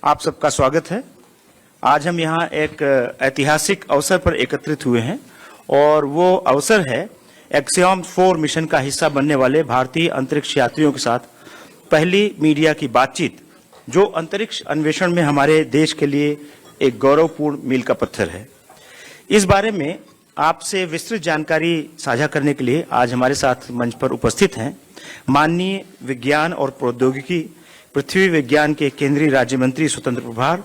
आप सबका स्वागत है। आज हम यहाँ एक ऐतिहासिक अवसर पर एकत्रित हुए हैं और वो अवसर है एक्सियम 4 मिशन का हिस्सा बनने वाले भारतीय अंतरिक्ष यात्रियों के साथ पहली मीडिया की बातचीत, जो अंतरिक्ष अन्वेषण में हमारे देश के लिए एक गौरवपूर्ण मील का पत्थर है। इस बारे में आपसे विस्तृत जानकारी साझा करने के लिए आज हमारे साथ मंच पर उपस्थित हैं माननीय विज्ञान और प्रौद्योगिकी पृथ्वी विज्ञान के केंद्रीय राज्य मंत्री स्वतंत्र प्रभार,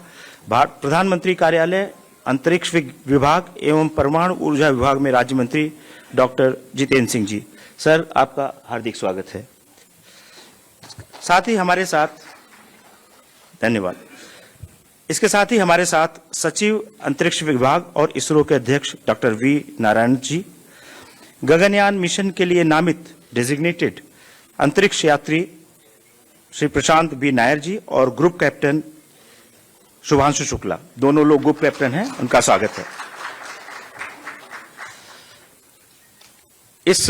प्रधानमंत्री कार्यालय, अंतरिक्ष विभाग एवं परमाणु ऊर्जा विभाग में राज्य मंत्री डॉक्टर जितेंद्र सिंह जी। सर, आपका हार्दिक स्वागत है। साथ ही हमारे साथ धन्यवाद। इसके साथ ही हमारे साथ सचिव अंतरिक्ष विभाग और इसरो के अध्यक्ष doctor we Narayan ji, Gaganyaan mission के लिए नामित डेजिग्नेटेड अंतरिक्ष यात्री श्री प्रशांत बी नायर जी और ग्रुप कैप्टन शुभांशु शुक्ला, दोनों लोग ग्रुप कैप्टन हैं, उनका स्वागत है। इस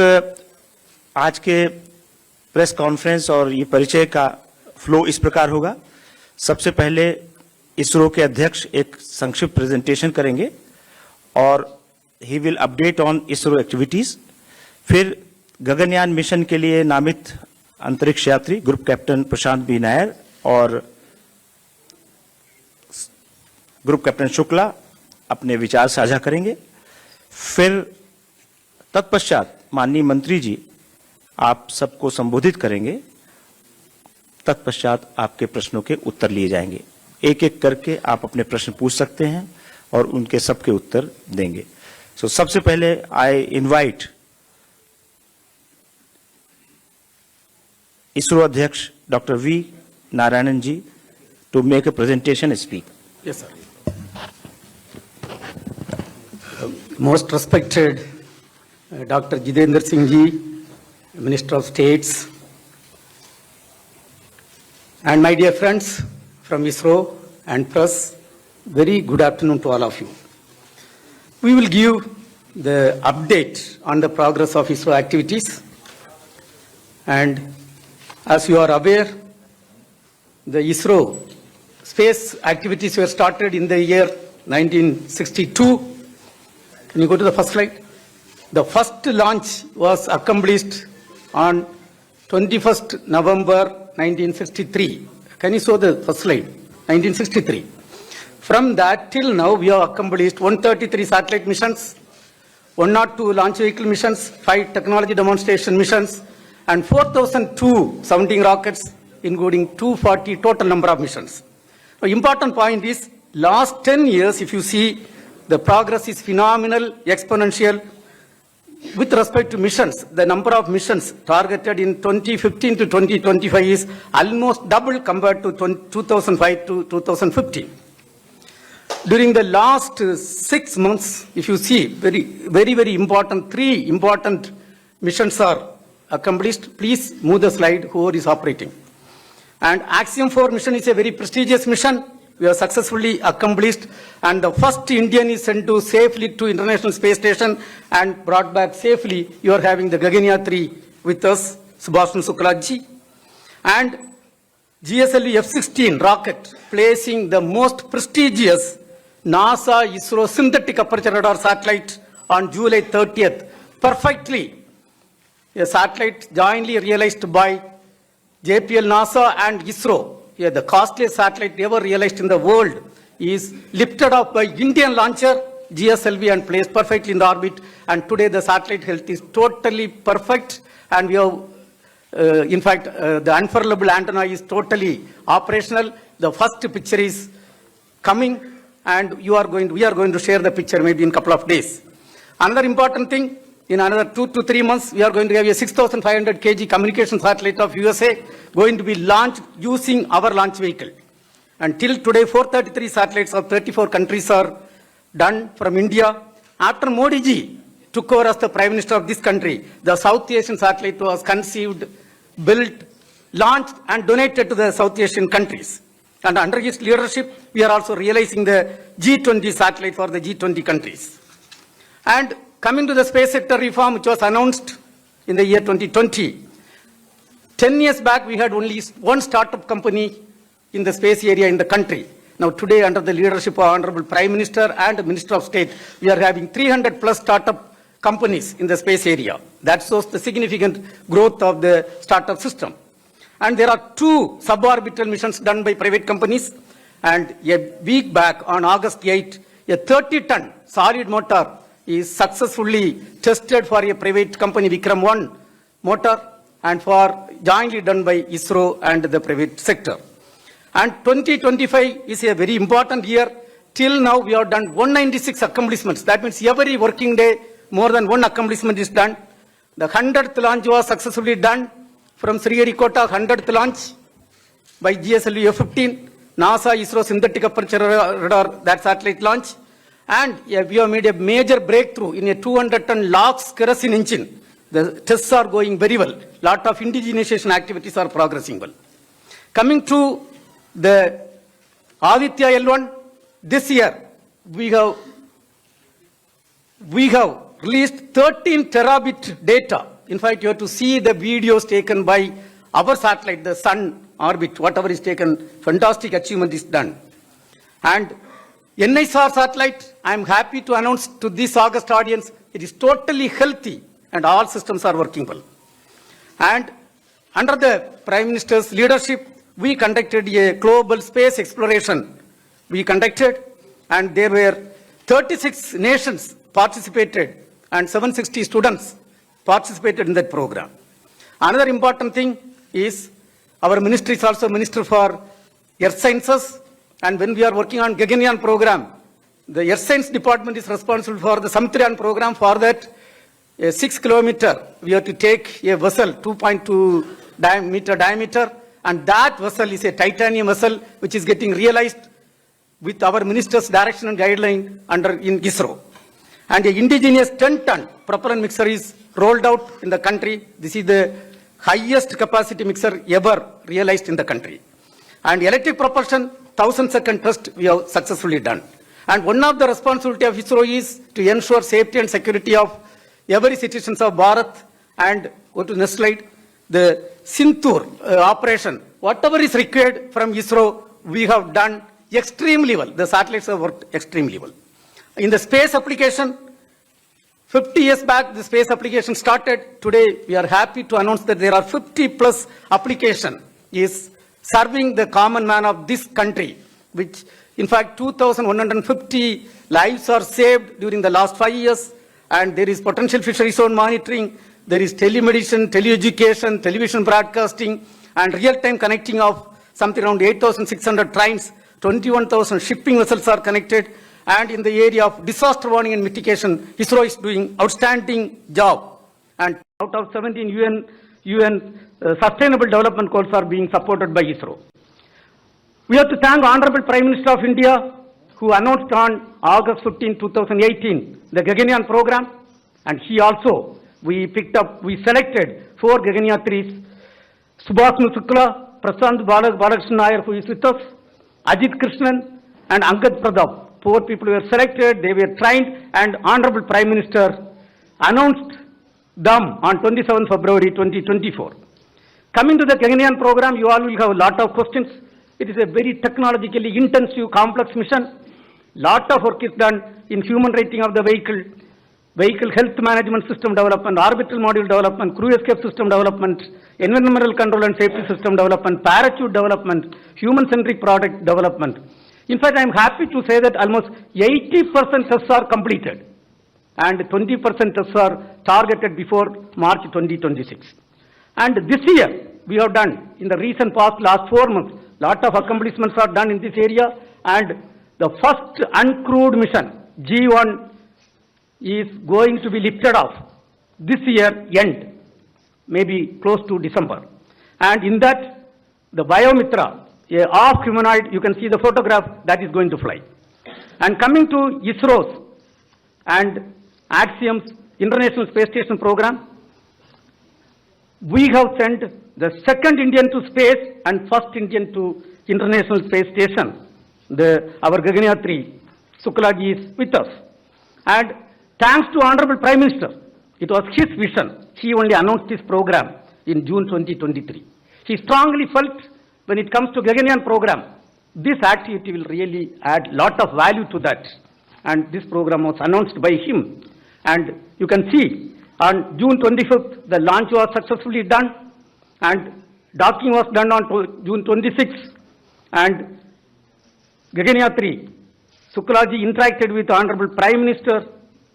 आज के प्रेस कॉन्फ्रेंस और ये परिचय का फ्लो इस प्रकार होगा। सबसे पहले इसरो के अध्यक्ष एक संक्षिप्त प्रेजेंटेशन करेंगे और he will update on ISRO activities. फिर गगनयान मिशन के लिए नामित अंतरिक्ष यात्री ग्रुप कैप्टन प्रशांत बी नायर और ग्रुप कैप्टन शुक्ला अपने विचार साझा करेंगे। फिर तत्पश्चात माननीय मंत्री जी आप सबको संबोधित करेंगे। तत्पश्चात आपके प्रश्नों के उत्तर लिए जाएंगे। एक एक करके आप अपने प्रश्न पूछ सकते हैं और उनके सबके उत्तर देंगे। सो सबसे पहले आई इनवाइट इसरो अध्यक्ष doctor V Narayanan ji to make a presentation speak. Yes, sir. Most respected Dr. Jitendra Singh ji, Minister of States, and my dear friends from ISRO and press, very good afternoon to all of you. We will give the update on the progress of ISRO activities, and as you are aware, the ISRO space activities were started in the year 1962. Can you go to the first slide? The first launch was accomplished on 21st November 1963. Can you show the first slide? 1963. From that till now, we have accomplished 133 satellite missions, 102 launch vehicle missions, 5 technology demonstration missions, and 4,002 sounding rockets, including 240 total number of missions. The important point is, last 10 years, if you see, the progress is phenomenal, exponential. With respect to missions, the number of missions targeted in 2015 to 2025 is almost double compared to 2005 to 2015. During the last 6 months, if you see, very important, 3 important missions are accomplished. Please move the slide, whoever is operating. And Axiom 4 mission is a very prestigious mission. We have successfully accomplished, and the first Indian is sent to safely to International Space Station and brought back safely. You are having the Gaganyaan 3 with us, Shubhanshu Shukla ji. And GSLV F-16 rocket, placing the most prestigious NASA ISRO synthetic aperture radar satellite on July 30th, perfectly. A satellite jointly realized by JPL, NASA and ISRO. Yeah, the costliest satellite ever realized in the world is lifted off by Indian launcher GSLV and placed perfectly in the orbit. And today the satellite health is totally perfect. And we have, in fact, the unfurlable antenna is totally operational. The first picture is coming, and we are going to share the picture maybe in a couple of days. Another important thing, in another 2 to 3 months, we are going to have a 6,500 kg communication satellite of USA going to be launched using our launch vehicle. And till today, 433 satellites of 34 countries are done from India. After Modi ji took over as the Prime Minister of this country, the South Asian satellite was conceived, built, launched and donated to the South Asian countries. And under his leadership, we are also realizing the G20 satellite for the G20 countries. And coming to the space sector reform, which was announced in the year 2020, 10 years back, we had only one startup company in the space area in the country. Now today, under the leadership of Honorable Prime Minister and Minister of State, we are having 300 plus startup companies in the space area. That shows the significant growth of the startup system. And there are 2 suborbital missions done by private companies. And a week back, on August 8, a 30-ton solid motor is successfully tested for a private company, Vikram 1 motor, and for jointly done by ISRO and the private sector. And 2025 is a very important year. Till now, we have done 196 accomplishments. That means every working day, more than 1 accomplishment is done. The 100th launch was successfully done from Sriharikota, 100th launch by GSLV F-15, NASA ISRO synthetic aperture radar, that satellite launch. And we have made a major breakthrough in a 200-ton LOX kerosene engine. The tests are going very well. Lot of indigenization activities are progressing well. Coming to the Aditya L1, this year we have released 13 terabit data. In fact, you have to see the videos taken by our satellite, the Sun orbit, whatever is taken, fantastic achievement is done. And NISR satellite, I am happy to announce to this August audience, it is totally healthy and all systems are working well. And under the Prime Minister's leadership, we conducted a global space exploration. We conducted, and there were 36 nations participated and 760 students participated in that program. Another important thing is our ministry is also Minister for Earth Sciences, and when we are working on Gaganyaan program, the Earth Science Department is responsible for the Samtriyan program. For that, a 6 kilometer, we have to take a vessel, 2.2 meter diameter, and that vessel is a titanium vessel which is getting realized with our minister's direction and guideline in ISRO. And an indigenous 10-ton propellant mixer is rolled out in the country. This is the highest capacity mixer ever realized in the country. And electric propulsion, 1,000-second test we have successfully done. And one of the responsibility of ISRO is to ensure safety and security of every citizens of Bharat. And go to the next slide. The Sintur operation, whatever is required from ISRO, we have done extremely well. The satellites have worked extremely well. In the space application, 50 years back, the space application started. Today, we are happy to announce that there are 50 plus application is serving the common man of this country, which in fact 2,150 lives are saved during the last 5 years, and there is potential fishery zone monitoring, there is telemedicine, teleeducation, television broadcasting, and real-time connecting of something around 8,600 trains, 21,000 shipping vessels are connected, and in the area of disaster warning and mitigation, ISRO is doing outstanding job. And out of 17 UN Sustainable Development Goals are being supported by ISRO. We have to thank Honorable Prime Minister of India, who announced on August 15, 2018, the Gaganyaan program, and he also, we selected 4 Gaganyaan 3s, Shubhanshu Shukla, Prashant Balakrishnan Nair, who is with us, Ajit Krishnan, and Angad Pradap. 4 people were selected, they were trained, and Honorable Prime Minister announced them on 27 February 2024. Coming to the Gaganyaan program, you all will have a lot of questions. It is a very technologically intensive, complex mission. Lot of work is done in human rating of the vehicle, vehicle health management system development, orbital module development, crew escape system development, environmental control and safety system development, parachute development, human-centric product development. In fact, I am happy to say that almost 80% tests are completed and 20% tests are targeted before March 2026. And this year, we have done, in the recent past, last 4 months, lot of accomplishments are done in this area, and the first uncrewed mission, G1, is going to be lifted off this year end, maybe close to December. And in that, the Biomitra, a half humanoid, you can see the photograph, that is going to fly. And coming to ISRO's and Axiom's International Space Station program, we have sent the second Indian to space and first Indian to International Space Station. Our Gaganyaan 3, Suklaji is with us. And thanks to Honorable Prime Minister, it was his vision. He only announced this program in June 2023. He strongly felt when it comes to Gaganyaan program, this activity will really add lot of value to that. And this program was announced by him. And you can see on June 25th, the launch was successfully done, and docking was done on June 26th. And Gaganyaan 3, Shuklaji interacted with Honorable Prime Minister,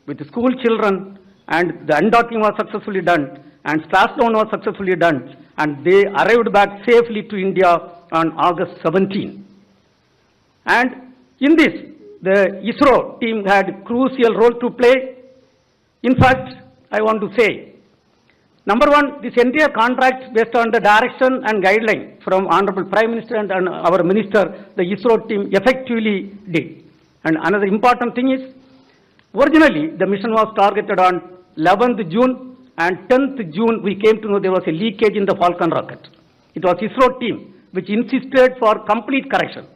with school children, and the undocking was successfully done, and splashdown was successfully done, and they arrived back safely to India on August 17. And in this, the ISRO team had crucial role to play. In fact, I want to say, number one, this entire contract based on the direction and guideline from Honorable Prime Minister and our Minister, the ISRO team effectively did. And another important thing is, originally the mission was targeted on 11th June, and 10th June we came to know there was a leakage in the Falcon rocket. It was ISRO team which insisted for complete correction.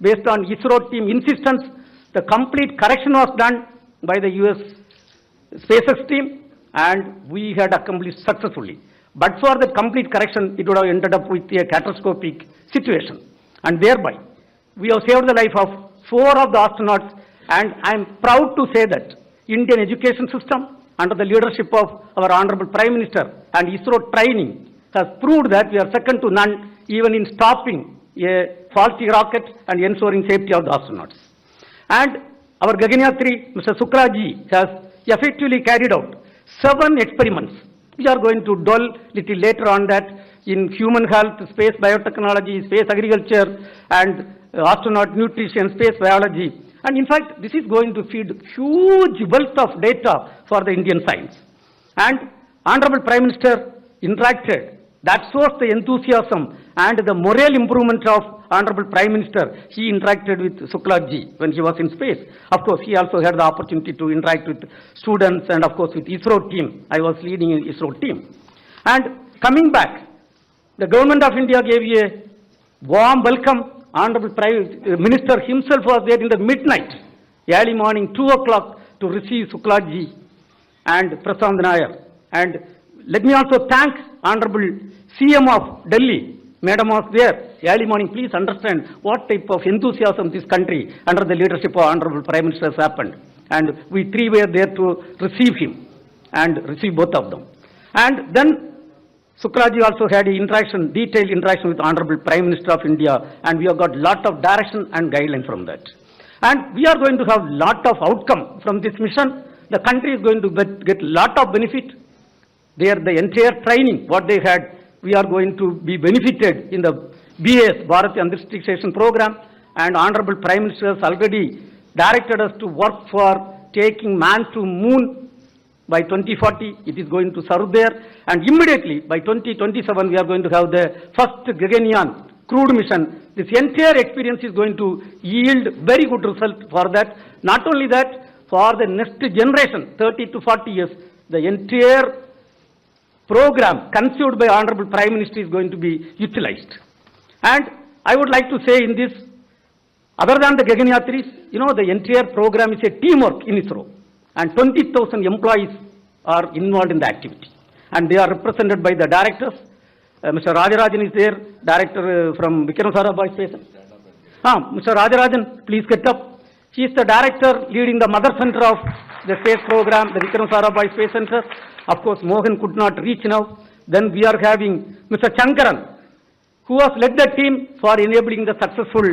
Based on ISRO team insistence, the complete correction was done by the US SpaceX team, and we had accomplished successfully. But for the complete correction, it would have ended up with a catastrophic situation. And thereby, we have saved the life of 4 of the astronauts, and I am proud to say that Indian education system, under the leadership of our Honorable Prime Minister and ISRO training, has proved that we are second to none even in stopping a faulty rocket and ensuring safety of the astronauts. And our Gaganyaan 3, Mr. Shukla ji, has effectively carried out 7 experiments. We are going to dwell little later on that in human health, space biotechnology, space agriculture, and astronaut nutrition, space biology. And in fact, this is going to feed huge wealth of data for the Indian science. And Honorable Prime Minister interacted. That shows the enthusiasm and the moral improvement of Honorable Prime Minister. He interacted with Shukla ji when he was in space. Of course, he also had the opportunity to interact with students and of course with ISRO team. I was leading an ISRO team. And coming back, the government of India gave a warm welcome. Honorable Prime Minister himself was there in the midnight, early morning, 2 o'clock, to receive Shukla ji and Prasad Nair. And let me also thank Honorable CM of Delhi. Madam was there early morning. Please understand what type of enthusiasm this country under the leadership of Honorable Prime Minister has happened. And we 3 were there to receive him and receive both of them. And then Shuklaji also had a detailed interaction with Honorable Prime Minister of India, and we have got lot of direction and guideline from that. And we are going to have lot of outcome from this mission. The country is going to get lot of benefit. There, the entire training, what they had, we are going to be benefited in the BAS, Bharat Antarikshya program, and Honorable Prime Minister has already directed us to work for taking man to moon by 2040. It is going to serve there, and immediately by 2027 we are going to have the first Gaganyaan crewed mission. This entire experience is going to yield very good result for that. Not only that, for the next generation, 30 to 40 years, the entire program conceived by Honorable Prime Minister is going to be utilized. And I would like to say in this, other than the Gaganyaan 3, the entire program is a teamwork in ISRO. And 20,000 employees are involved in the activity. And they are represented by the directors. Mr. Rajarajan is there, director from Vikram Sarabhai Space Center. Mr. Rajarajan, please get up. He is the director leading the mother center of the space program, the Vikram Sarabhai Space Center. Of course, Mohan could not reach now. Then we are having Mr. Chankaran, who has led the team for enabling the successful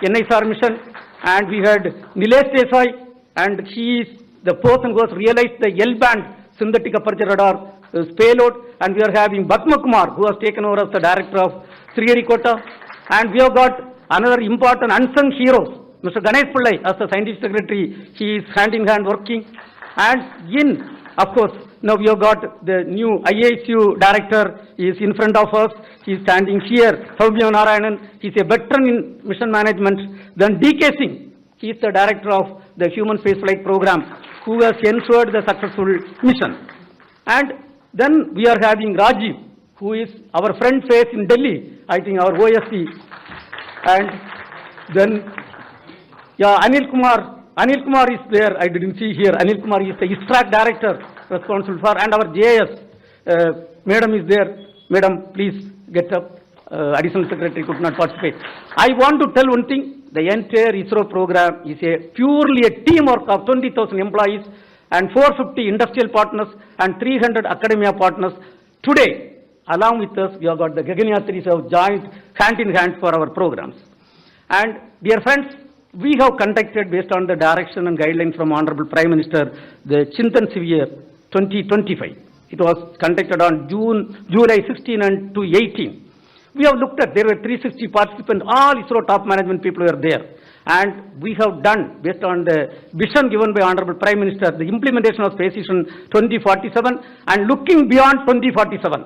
NISR mission. And we had Nilesh Desai, and he is the person who has realized the L-band synthetic aperture radar payload. And we are having Bhatma Kumar, who has taken over as the director of Sriharikota. And we have got another important unsung heroes, Mr. Ganesh Pillai as the scientific secretary. He is hand in hand working. And of course, now we have got the new IASU director. He is in front of us. He is standing here. Saumya Narayanan. He is a veteran in mission management. Then DK Singh. He is the director of the Human Spaceflight Program, who has ensured the successful mission. And then we are having Rajiv, who is our front face in Delhi, I think our OSC. And then, Anil Kumar is there, I didn't see here. Anil Kumar is the ISRO director responsible for, and our JIS, madam is there. Madam, please get up. Additional Secretary could not participate. I want to tell one thing. The entire ISRO program is purely a teamwork of 20,000 employees and 450 industrial partners and 300 academia partners. Today, along with us, we have got the Gaganyaan who have joined hand in hand for our programs. And dear friends, we have conducted, based on the direction and guidelines from Honorable Prime Minister, the Chintan Severe 2025. It was conducted on July 16 and to 18. We have looked at, there were 360 participants, all ISRO top management people were there. And we have done, based on the vision given by Honorable Prime Minister, the implementation of Space Vision 2047 and looking beyond 2047,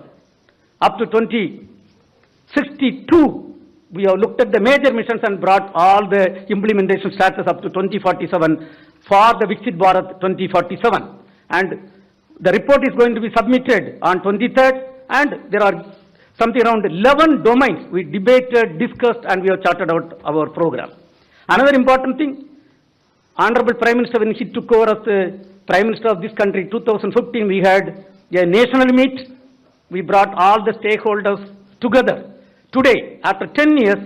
up to 2062, we have looked at the major missions and brought all the implementation status up to 2047 for the Viksit Bharat 2047. And the report is going to be submitted on 23rd, and there are something around 11 domains we debated, discussed, and we have charted out our program. Another important thing, Honorable Prime Minister, when he took over as the Prime Minister of this country, 2015, we had a national meet. We brought all the stakeholders together. Today, after 10 years,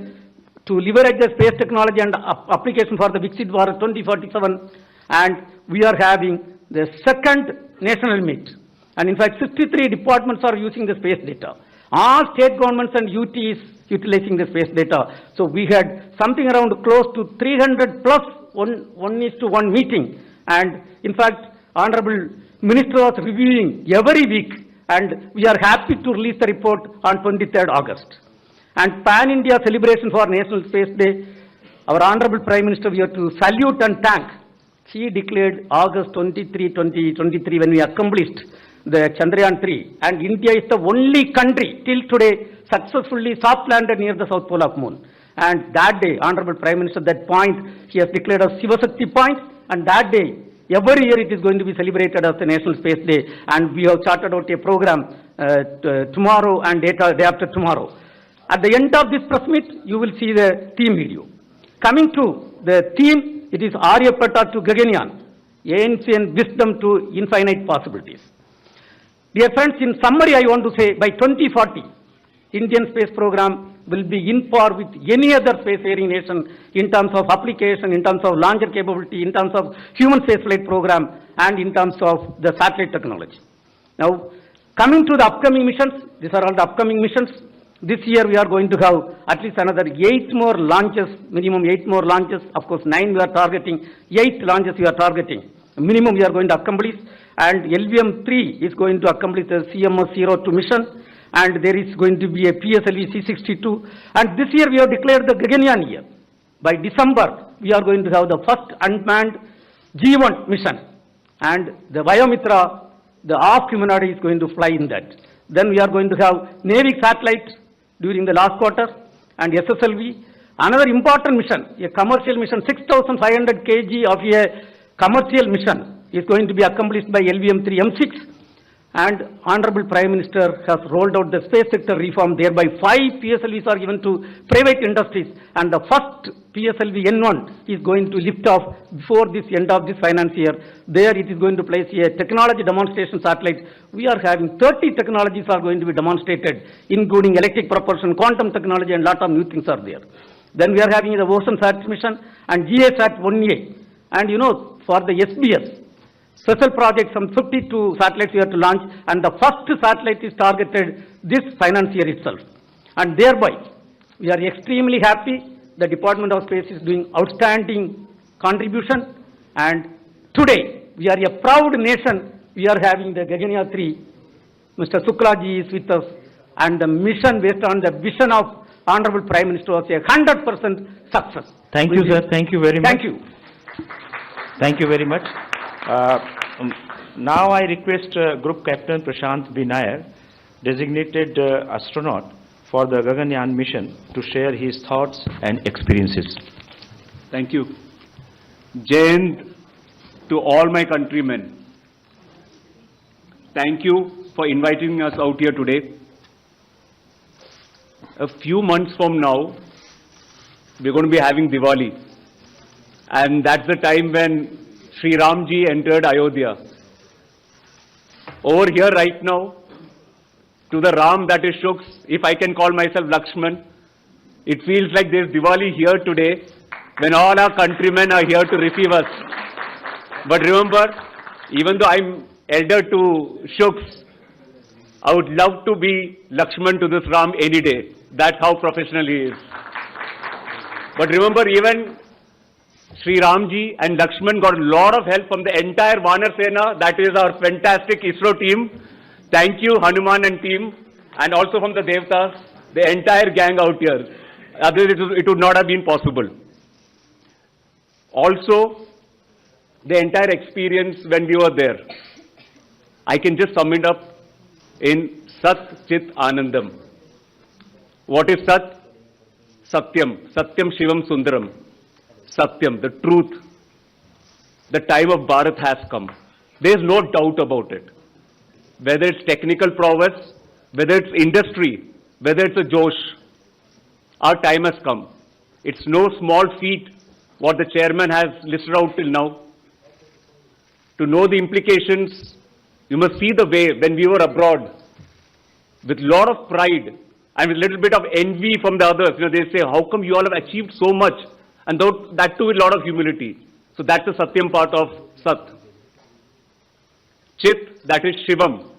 to leverage the space technology and application for the Viksit Bharat 2047, and we are having the second national meet. And in fact, 63 departments are using the space data. All state governments and UTs utilizing the space data. So we had something around close to 300 plus 1:1 meeting. And in fact, Honorable Minister was reviewing every week, and we are happy to release the report on 23rd August. And Pan-India celebration for National Space Day, our Honorable Prime Minister, we have to salute and thank. He declared August 23, 2023, when we accomplished the Chandrayaan 3, and India is the only country till today successfully soft landed near the South Pole of Moon. And that day, Honorable Prime Minister, that point, he has declared as Shivasakti point, and that day, every year it is going to be celebrated as the National Space Day, and we have charted out a program tomorrow and day after tomorrow. At the end of this press meet, you will see the theme video. Coming to the theme, it is Aryabhatta to Gaganyaan, ancient wisdom to infinite possibilities. Dear friends, in summary, I want to say by 2040, Indian space program will be in par with any other spacefaring nation in terms of application, in terms of launcher capability, in terms of human spaceflight program, and in terms of the satellite technology. Now, coming to the upcoming missions, these are all the upcoming missions. This year we are going to have at least another 8 more launches, minimum 8 more launches. Of course, 9 we are targeting, 8 launches we are targeting. Minimum we are going to accomplish. And LVM-3 is going to accomplish the CMS-02 mission, and there is going to be a PSLV C-62. And this year we have declared the Gaganyaan year. By December, we are going to have the first unmanned G1 mission, and the Vayomitra, the half humanoid, is going to fly in that. Then we are going to have Navy satellite during the last quarter, and SSLV. Another important mission, a commercial mission, 6,500 kg of a commercial mission is going to be accomplished by LVM-3 M6, and Honorable Prime Minister has rolled out the space sector reform, thereby 5 PSLVs are given to private industries, and the first PSLV N1 is going to lift off before this end of this finance year. There it is going to place a technology demonstration satellite. We are having 30 technologies are going to be demonstrated, including electric propulsion, quantum technology, and lot of new things are there. Then we are having the Ocean Sat mission and GASat 1A, and you know, for the SBS, special project, some 52 satellites we have to launch, and the first satellite is targeted this finance year itself. And thereby, we are extremely happy. The Department of Space is doing outstanding contribution, and today, we are a proud nation. We are having the Gaganyaan 3. Mr. Shukla ji is with us, and the mission based on the vision of Honorable Prime Minister was a 100% success. Thank you, sir. Thank you very much. Thank you. Thank you very much. Now I request Group Captain Prashant B. Nair, designated astronaut for the Gaganyaan mission, to share his thoughts and experiences. Thank you. Jai Hind to all my countrymen. Thank you for inviting us out here today. A few months from now, we're going to be having Diwali. And that's the time when Sri Ramji entered Ayodhya. Over here right now, to the Ram that is Shuks, if I can call myself Lakshman, it feels like there's Diwali here today when all our countrymen are here to receive us. But remember, even though I'm elder to Shuks, I would love to be Lakshman to this Ram any day. That's how professional he is. But remember, even Sri Ramji and Lakshman got a lot of help from the entire Vanar Sena, that is our fantastic ISRO team. Thank you, Hanuman and team, and also from the Devtas, the entire gang out here. Otherwise, it would not have been possible. Also, the entire experience when we were there, I can just sum it up in Sat Chit Anandam. What is Sat? Satyam. Satyam Shivam Sundaram. Satyam, the truth. The time of Bharat has come. There is no doubt about it. Whether it's technical prowess, whether it's industry, whether it's a Josh, our time has come. It's no small feat what the chairman has listed out till now. To know the implications, you must see the way when we were abroad, with a lot of pride and with a little bit of envy from the others. You know, they say, how come you all have achieved so much? And that too with a lot of humility. So that's the Satyam part of Sat. Chit, that is Shivam.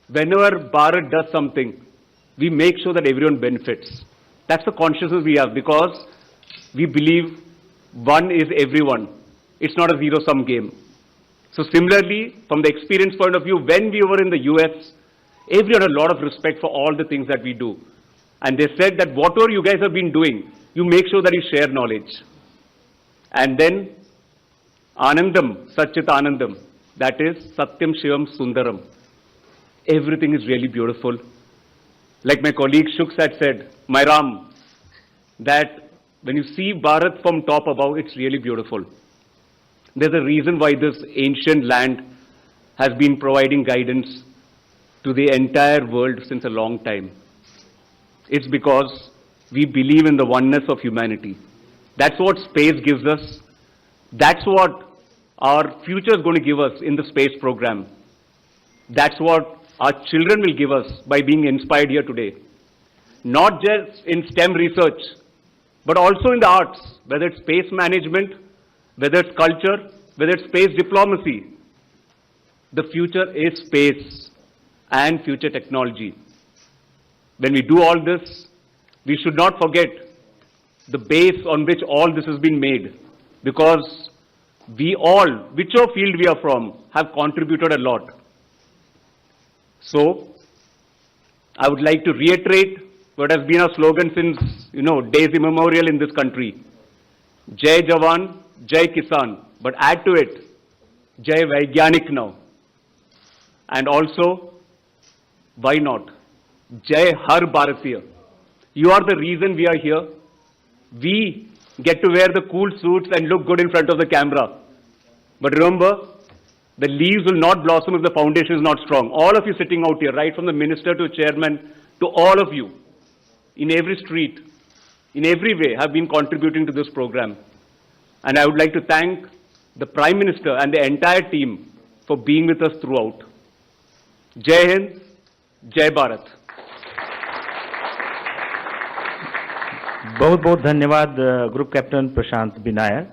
Whenever Bharat does something, we make sure that everyone benefits. That's the consciousness we have, because we believe one is everyone. It's not a zero-sum game. So similarly, from the experience point of view, when we were in the US, everyone had a lot of respect for all the things that we do. And they said that whatever you guys have been doing, you make sure that you share knowledge. And then Anandam, Satchit Anandam, that is Satyam Shivam Sundaram. Everything is really beautiful. Like my colleague Shuks had said, my Ram, that when you see Bharat from top above, it's really beautiful. There's a reason why this ancient land has been providing guidance to the entire world since a long time. It's because we believe in the oneness of humanity. That's what space gives us. That's what our future is going to give us in the space program. That's what our children will give us by being inspired here today. Not just in STEM research, but also in the arts, whether it's space management, whether it's culture, whether it's space diplomacy. The future is space and future technology. When we do all this, we should not forget the base on which all this has been made, because we all, whichever field we are from, have contributed a lot. So, I would like to reiterate what has been our slogan since, days immemorial in this country. Jai Jawan, Jai Kisan, but add to it, Jai Vaigyanik now. And also, why not? Jai Har Bharatiya. You are the reason we are here. We get to wear the cool suits and look good in front of the camera. But remember, the leaves will not blossom if the foundation is not strong. All of you sitting out here, right from the minister to chairman, to all of you, in every street, in every way, have been contributing to this program. And I would like to thank the Prime Minister and the entire team for being with us throughout. Jai Hind, Jai Bharat. बहुत बहुत धन्यवाद group captain Prashant बिनायर.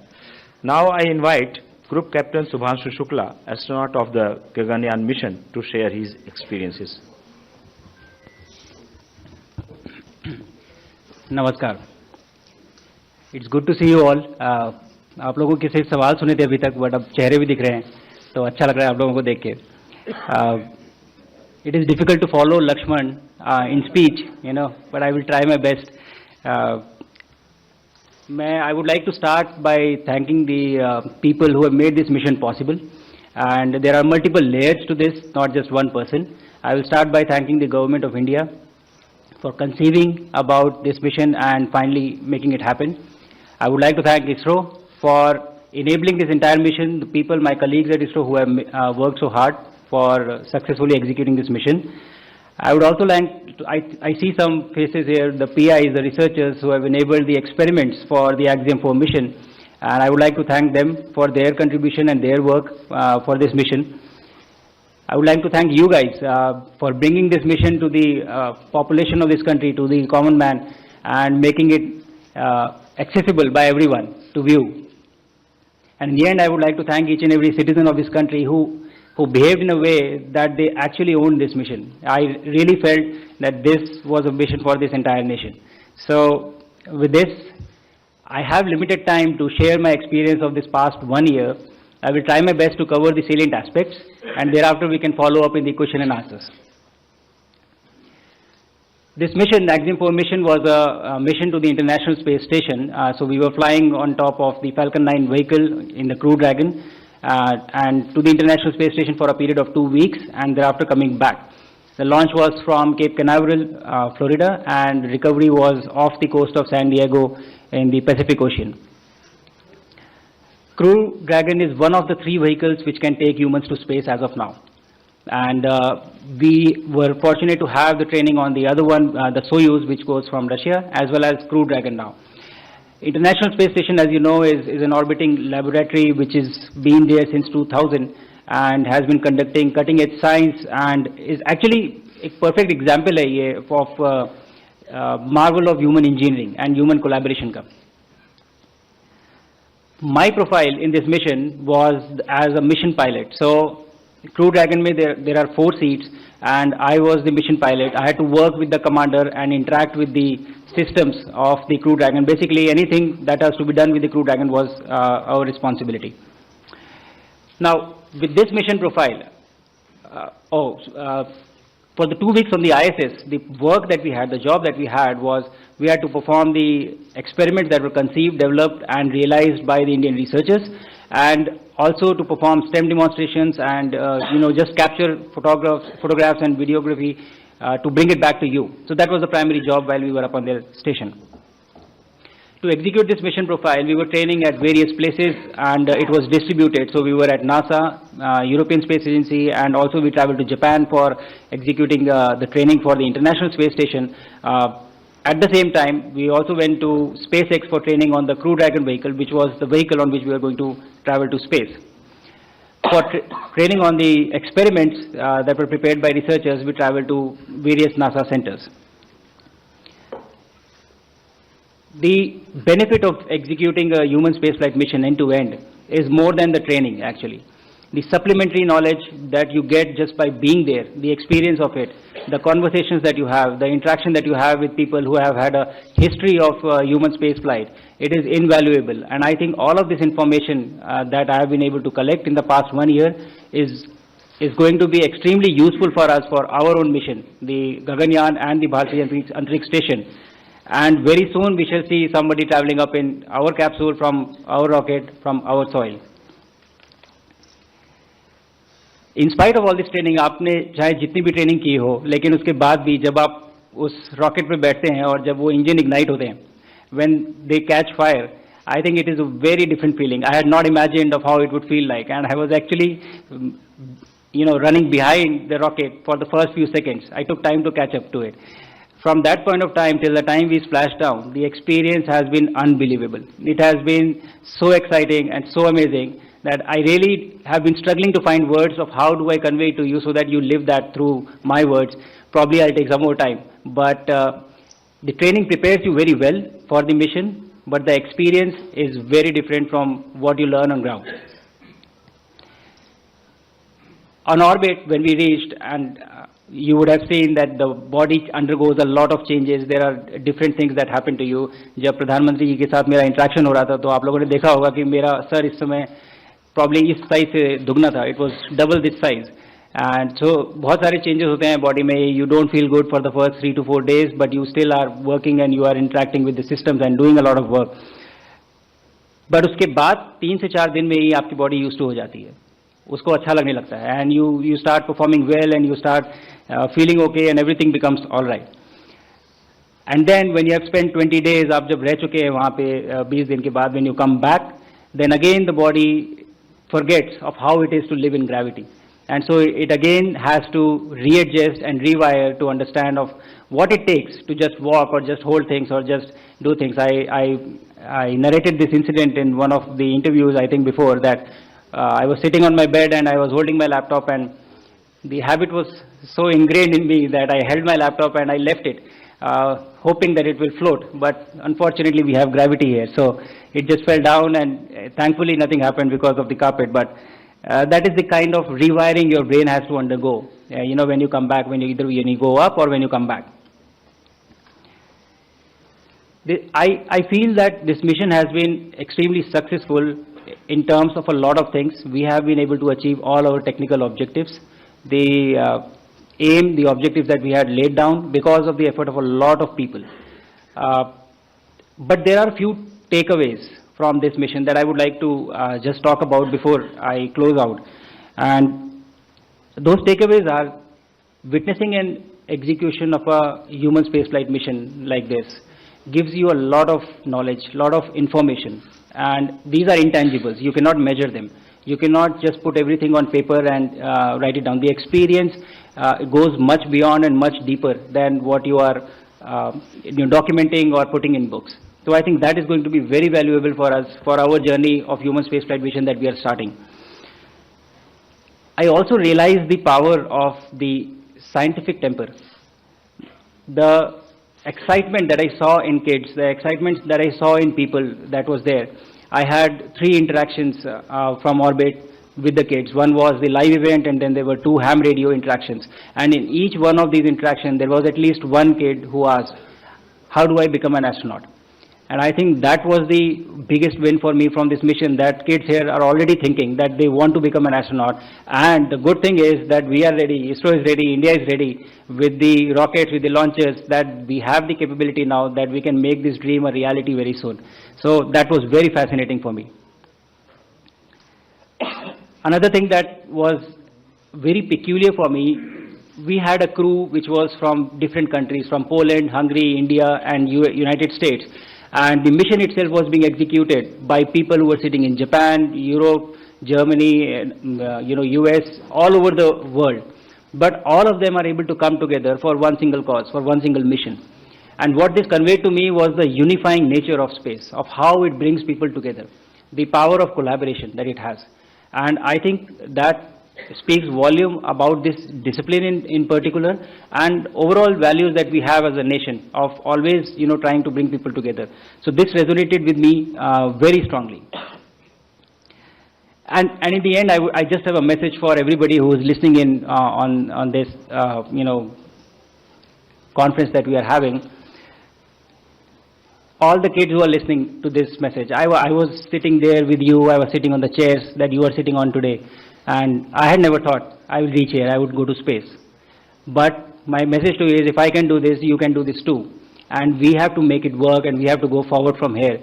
Now I invite Group Captain Shubhanshu Shukla, astronaut of the Gaganyaan mission, to share his experiences. नमस्कार. It's good to see you all. आप लोगों के सिर्फ सवाल सुने थे अभी तक, बट अब चेहरे भी दिख रहे हैं, तो अच्छा लग रहा है आप लोगों को देख के. It is difficult to follow Lakshman in speech, but I will try my best. I would like to start by thanking the people who have made this mission possible. And there are multiple layers to this, not just one person. I will start by thanking the Government of India for conceiving about this mission and finally making it happen. I would like to thank ISRO for enabling this entire mission, the people, my colleagues at ISRO who have worked so hard for successfully executing this mission. I would also like to, I see some faces here, the PIs, the researchers who have enabled the experiments for the Axiom 4 mission, and I would like to thank them for their contribution and their work for this mission. I would like to thank you guys for bringing this mission to the population of this country, to the common man, and making it accessible by everyone to view. And in the end, I would like to thank each and every citizen of this country who behaved in a way that they actually owned this mission. I really felt that this was a mission for this entire nation. So with this, I have limited time to share my experience of this past 1 year. I will try my best to cover the salient aspects, and thereafter we can follow up in the question and answers. This mission, the Axiom 4 mission, was a mission to the International Space Station. So we were flying on top of the Falcon 9 vehicle in the Crew Dragon and to the International Space Station for a period of 2 weeks, and thereafter coming back. The launch was from Cape Canaveral, Florida, and recovery was off the coast of San Diego in the Pacific Ocean. Crew Dragon is one of the 3 vehicles which can take humans to space as of now. And we were fortunate to have the training on the other one, the Soyuz, which goes from Russia, as well as Crew Dragon now. International Space Station, as you know, is an orbiting laboratory which has been there since 2000 and has been conducting cutting-edge science, and is actually a perfect example of marvel of human engineering and human collaboration. My profile in this mission was as a mission pilot. So Crew Dragon, there are 4 seats, and I was the mission pilot. I had to work with the commander and interact with the systems of the Crew Dragon. Basically, anything that has to be done with the Crew Dragon was our responsibility. Now, with this mission profile, for the 2 weeks on the ISS, the work that we had, the job that we had was we had to perform the experiments that were conceived, developed, and realized by the Indian researchers, and also to perform STEM demonstrations and just capture photographs and videography to bring it back to you. So that was the primary job while we were up on the station. To execute this mission profile, we were training at various places, and it was distributed. So we were at NASA, European Space Agency, and also we traveled to Japan for executing the training for the International Space Station. At the same time, we also went to SpaceX for training on the Crew Dragon vehicle, which was the vehicle on which we were going to travel to space. For training on the experiments that were prepared by researchers, we traveled to various NASA centers. The benefit of executing a human spaceflight mission end-to-end is more than the training, actually. The supplementary knowledge that you get just by being there, the experience of it, the conversations that you have, the interaction that you have with people who have had a history of human spaceflight, it is invaluable. And I think all of this information that I have been able to collect in the past 1 year is going to be extremely useful for us for our own mission, the Gaganyaan and the Bharatiya Antariksh Station. And very soon we shall see somebody traveling up in our capsule from our rocket, from our soil. In spite of all this training, आपने चाहे जितनी भी training की हो, लेकिन उसके बाद भी जब आप उस रॉकेट पे बैठते हैं और जब वो इंजन इग्नाइट होते हैं, when they catch fire, I think it is a very different feeling. I had not imagined of how it would feel like, and I was actually, running behind the rocket for the first few seconds. I took time to catch up to it. From that point of time till the time we splashed down, the experience has been unbelievable. It has been so exciting and so amazing that I really have been struggling to find words of how do I convey to you so that you live that through my words. Probably I'll take some more time. But the training prepares you very well for the mission, but the experience is very different from what you learn on ground. On orbit, when we reached, and you would have seen that the body undergoes a lot of changes. There are different things that happen to you. जब प्रधानमंत्री जी के साथ मेरा interaction हो रहा था, तो आप लोगों ने देखा होगा कि मेरा सर इस समय probably इस साइज से दुगना था. It was double this size. And so बहुत सारे changes होते हैं body में. You don't feel good for the first 3 to 4 days, but you still are working and you are interacting with the systems and doing a lot of work. But उसके बाद 3 से 4 दिन में ही आपकी body used to हो जाती है. उसको अच्छा लगने लगता है, and you start performing well and you start feeling okay and everything becomes all right. And then when you have spent 20 days, आप जब रह चुके हैं वहाँ पे 20 दिन के बाद, when you come back, then again the body forgets of how it is to live in gravity. And so it again has to readjust and rewire to understand of what it takes to just walk or just hold things or just do things. I narrated this incident in one of the interviews, I think before, that I was sitting on my bed and I was holding my laptop, and The habit was so ingrained in me that I held my laptop and I left it, hoping that it will float. But unfortunately, we have gravity here, so it just fell down, and thankfully nothing happened because of the carpet. But that is the kind of rewiring your brain has to undergo. You know, when you come back, when you go up or when you come back. I feel that this mission has been extremely successful in terms of a lot of things. We have been able to achieve all our technical objectives. The aim, the objectives that we had laid down because of the effort of a lot of people. But there are a few takeaways from this mission that I would like to just talk about before I close out. And those takeaways are witnessing an execution of a human spaceflight mission like this gives you a lot of knowledge, lot of information, and these are intangibles. You cannot measure them. You cannot just put everything on paper and write it down. The experience goes much beyond and much deeper than what you are documenting or putting in books. So I think that is going to be very valuable for us, for our journey of human spaceflight mission that we are starting. I also realize the power of the scientific temper. The excitement that I saw in kids, the excitement that I saw in people that was there. I had 3 interactions from orbit with the kids. One was the live event, and then there were 2 ham radio interactions. And in each one of these interactions, there was at least one kid who asked, how do I become an astronaut? And I think that was the biggest win for me from this mission, that kids here are already thinking that they want to become an astronaut. And the good thing is that we are ready, ISRO is ready, India is ready with the rockets, with the launchers, that we have the capability now that we can make this dream a reality very soon. So that was very fascinating for me. Another thing that was very peculiar for me, we had a crew which was from different countries, from Poland, Hungary, India, and United States. And the mission itself was being executed by people who were sitting in Japan, Europe, Germany, US, all over the world. But all of them are able to come together for one single cause, for one single mission. And what this conveyed to me was the unifying nature of space, of how it brings people together, the power of collaboration that it has. And I think that speaks volume about this discipline in particular, and overall values that we have as a nation of always, trying to bring people together. So this resonated with me very strongly. And in the end, I just have a message for everybody who is listening in on this, conference that we are having. All the kids who are listening to this message, I was sitting there with you, I was sitting on the chairs that you are sitting on today. And I had never thought I will reach here, I would go to space. But my message to you is, if I can do this, you can do this too. And we have to make it work, and we have to go forward from here.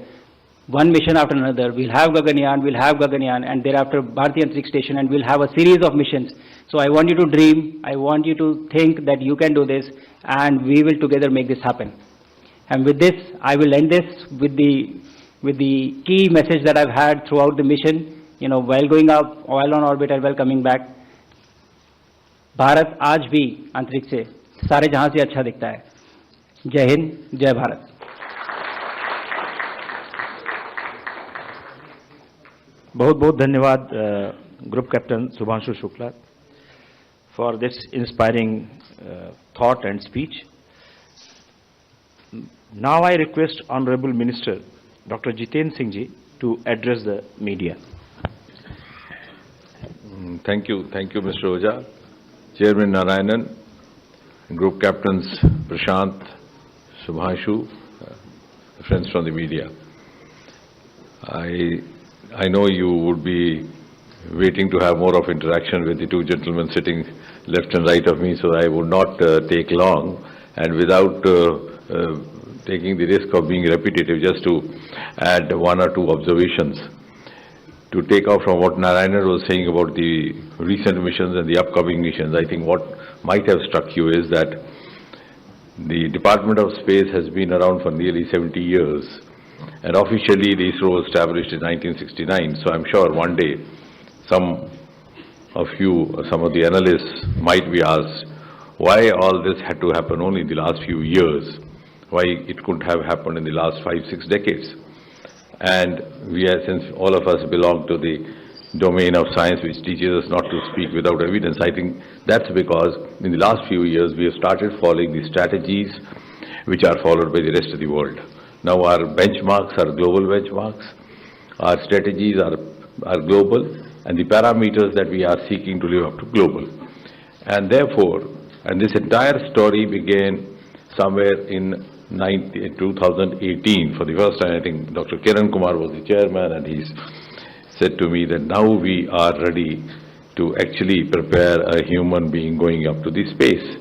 One mission after another. We'll have Gaganyaan, and thereafter Bharatiya Antariksh Station, and we'll have a series of missions. So I want you to dream, I want you to think that you can do this, and we will together make this happen. And with this, I will end this with the key message that I've had throughout the mission. While going up, while on orbit, and while coming back, Bharat आज भी अंतरिक्ष से सारे जहां से अच्छा दिखता है. जय हिंद, जय भारत. बहुत बहुत धन्यवाद group captain Shubhanshu Shukla for this inspiring thought and speech. Now I request Honorable Minister Dr. Jitendra Singh ji to address the media. Thank you, Mr. Ojha, Chairman Narayanan, Group Captains Prashant, Shubhanshu, friends from the media. I know you would be waiting to have more of interaction with the 2 gentlemen sitting left and right of me, so I would not take long, and without taking the risk of being repetitive, just to add 1 or 2 observations. To take off from what Narayanan was saying about the recent missions and the upcoming missions, I think what might have struck you is that the Department of Space has been around for nearly 70 years, and officially the ISRO was established in 1969, so I'm sure one day some of you, some of the analysts might be asked why all this had to happen only in the last few years, why it couldn't have happened in the last 5-6 decades. And we are, since all of us belong to the domain of science which teaches us not to speak without evidence. I think that's because in the last few years we have started following the strategies which are followed by the rest of the world. Now our benchmarks are global benchmarks, our strategies are global, and the parameters that we are seeking to live up to global. And therefore, and this entire story began somewhere in 2018. For the first time, I think Dr. Kiran Kumar was the chairman, and he said to me that now we are ready to actually prepare a human being going up to the space.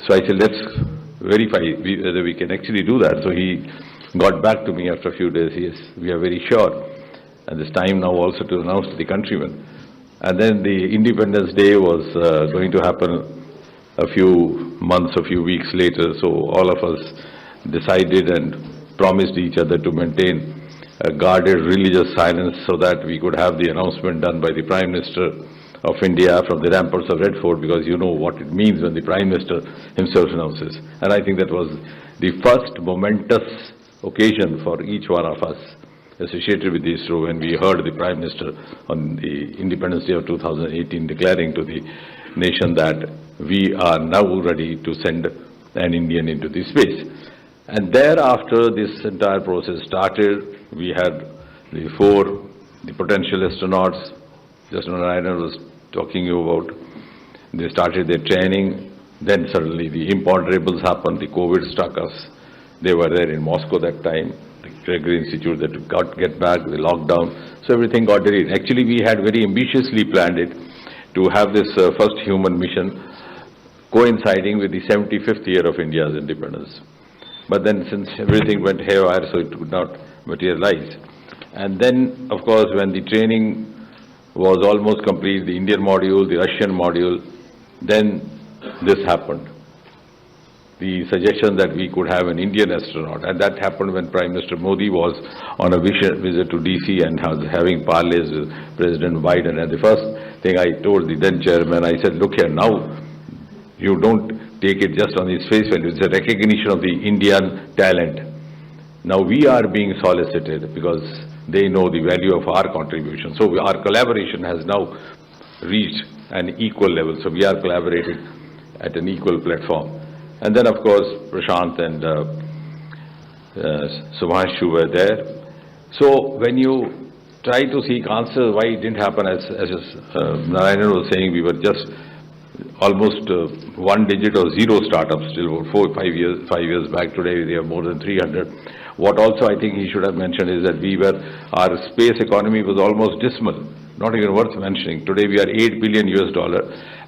So I said, let's verify whether we can actually do that. So he got back to me after a few days. Yes, we are very sure. And it's time now also to announce to the countrymen. And then the Independence Day was going to happen a few months, a few weeks later. So all of us decided and promised each other to maintain a guarded religious silence so that we could have the announcement done by the Prime Minister of India from the ramparts of Red Fort, because you know what it means when the Prime Minister himself announces. And I think that was the first momentous occasion for each one of us associated with ISRO when we heard the Prime Minister on the Independence Day of 2018 declaring to the nation that we are now ready to send an Indian into the space. And thereafter this entire process started. We had the potential astronauts, just Narayanan was talking you about. They started their training. Then suddenly the imponderables happened. The COVID struck us. They were there in Moscow that time. The Gregory Institute that got get back, the lockdown. So everything got delayed. Actually, we had very ambitiously planned it to have this first human mission coinciding with the 75th year of India's independence. But then since everything went haywire, so it could not materialize. And then, of course, when the training was almost complete, the Indian module, the Russian module, then this happened. The suggestion that we could have an Indian astronaut, and that happened when Prime Minister Modi was on a visit to DC and was having parleys with President Biden. And the first thing I told the then chairman, I said, look here, now you don't take it just on its face value. It's a recognition of the Indian talent. Now we are being solicited because they know the value of our contribution. So our collaboration has now reached an equal level. So we are collaborating at an equal platform. And then, of course, Prashant and Shubhanshu were there. So when you try to seek answers why it didn't happen, as Narayanan was saying, we were just almost one digit or zero startups till 5 years back. Today we have more than 300. What also I think he should have mentioned is that our space economy was almost dismal, not even worth mentioning. Today we are $8 billion,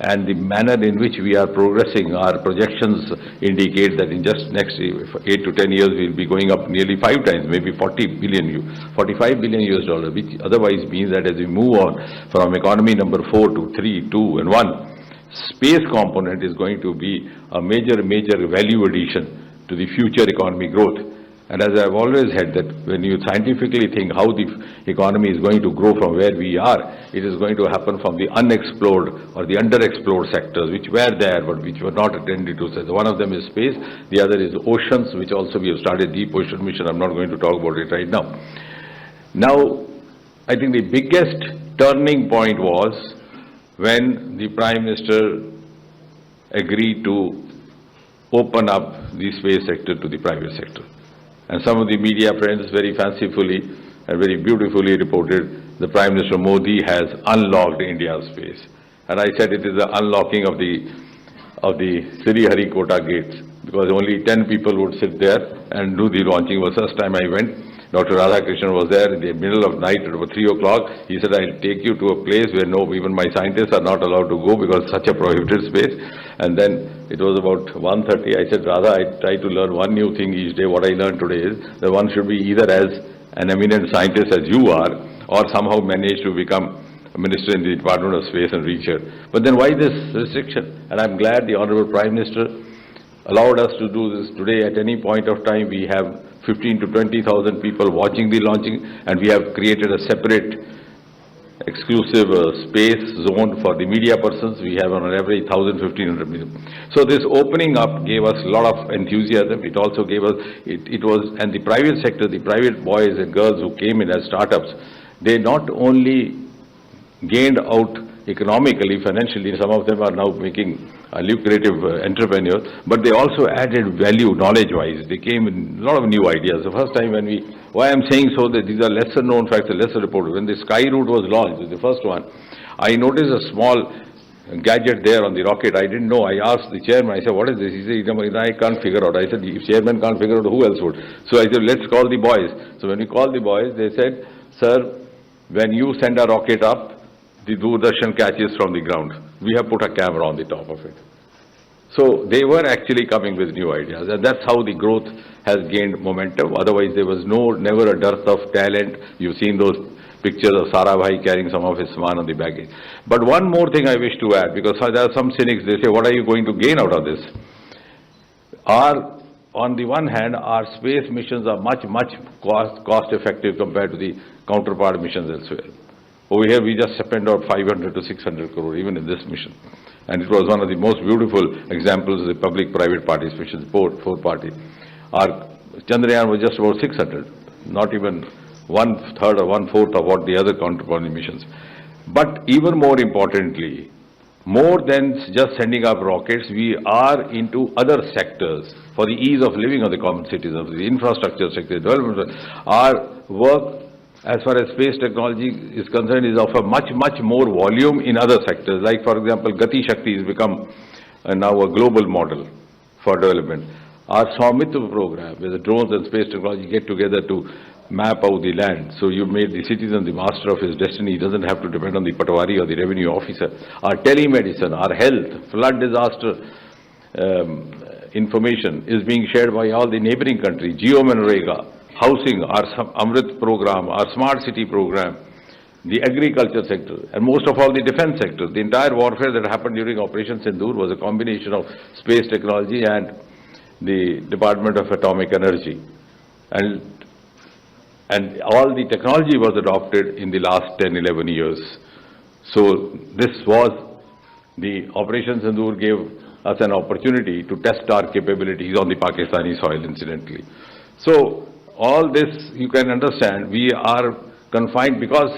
and the manner in which we are progressing, our projections indicate that in just next 8 to 10 years we'll be going up nearly 5 times, maybe $45 billion, which otherwise means that as we move on from economy number 4 to 3, 2 and 1, space component is going to be a major value addition to the future economy growth. And as I've always said, that when you scientifically think how the economy is going to grow from where we are, it is going to happen from the unexplored or the underexplored sectors which were there but which were not attended to. So one of them is space, the other is oceans, which also we have started deep ocean mission. I'm not going to talk about it right now. Now, I think the biggest turning point was when the Prime Minister agreed to open up the space sector to the private sector. And some of the media friends very fancifully and very beautifully reported the Prime Minister Modi has unlocked India's space. And I said it is the unlocking of the Sriharikota gates, because only 10 people would sit there and do the launching. The first time I went, Dr. Radhakrishnan was there in the middle of night at about 3 o'clock. He said, I'll take you to a place where even my scientists are not allowed to go because it's such a prohibited space. And then it was about 1:30. I said, Radha, I try to learn one new thing each day. What I learned today is that one should be either as an eminent scientist as you are, or somehow manage to become a minister in the Department of Space and reach here. But then why this restriction? And I'm glad the Honorable Prime Minister allowed us to do this. Today, at any point of time, we have 15 to 20,000 people watching the launching, and we have created a separate exclusive space zone for the media persons. We have on average 1,000-1,500 million. So this opening up gave us a lot of enthusiasm. It also gave us, and the private sector, the private boys and girls who came in as startups, they not only gained out economically, financially. Some of them are now making lucrative entrepreneurs, but they also added value knowledge-wise. They came in a lot of new ideas. The first time when why I'm saying so that these are lesser known facts, lesser reported. When the Sky Route was launched, the first one, I noticed a small gadget there on the rocket. I didn't know. I asked the chairman, I said, what is this? He said, I can't figure out. I said, if chairman can't figure out, who else would? So I said, let's call the boys. So when we called the boys, they said, sir, when you send a rocket up, the Doordarshan catches from the ground. We have put a camera on the top of it. So they were actually coming with new ideas, and that's how the growth has gained momentum. Otherwise, there was never a dearth of talent. You've seen those pictures of Sarabhai carrying some of his saman on the baggage. But one more thing I wish to add, because there are some cynics, they say, what are you going to gain out of this? On the one hand, our space missions are much cost effective compared to the counterpart missions elsewhere. Over here, we just spent out 500 to 600 crore, even in this mission. And it was one of the most beautiful examples of the public-private participation, four-party. Our Chandrayaan was just about 600, not even 1/3 or 1/4 of what the other counterpart missions. But even more importantly, more than just sending up rockets, we are into other sectors for the ease of living of the common citizens, the infrastructure sector, development. Our work as far as space technology is concerned is of a much more volume in other sectors. Like, for example, Gati Shakti has become now a global model for development. Our Swamitra program, where the drones and space technology get together to map out the land. So you made the citizen the master of his destiny. He doesn't have to depend on the patwari or the revenue officer. Our telemedicine, our health, flood disaster information is being shared by all the neighboring countries. Geo-Manrega, housing, our Amrit program, our smart city program, the agriculture sector, and most of all the defense sector. The entire warfare that happened during Operation Sindoor was a combination of space technology and the Department of Atomic Energy. And all the technology was adopted in the last 10, 11 years. So this was, the Operation Sindoor gave us an opportunity to test our capabilities on the Pakistani soil, incidentally. So all this, you can understand, we are confined, because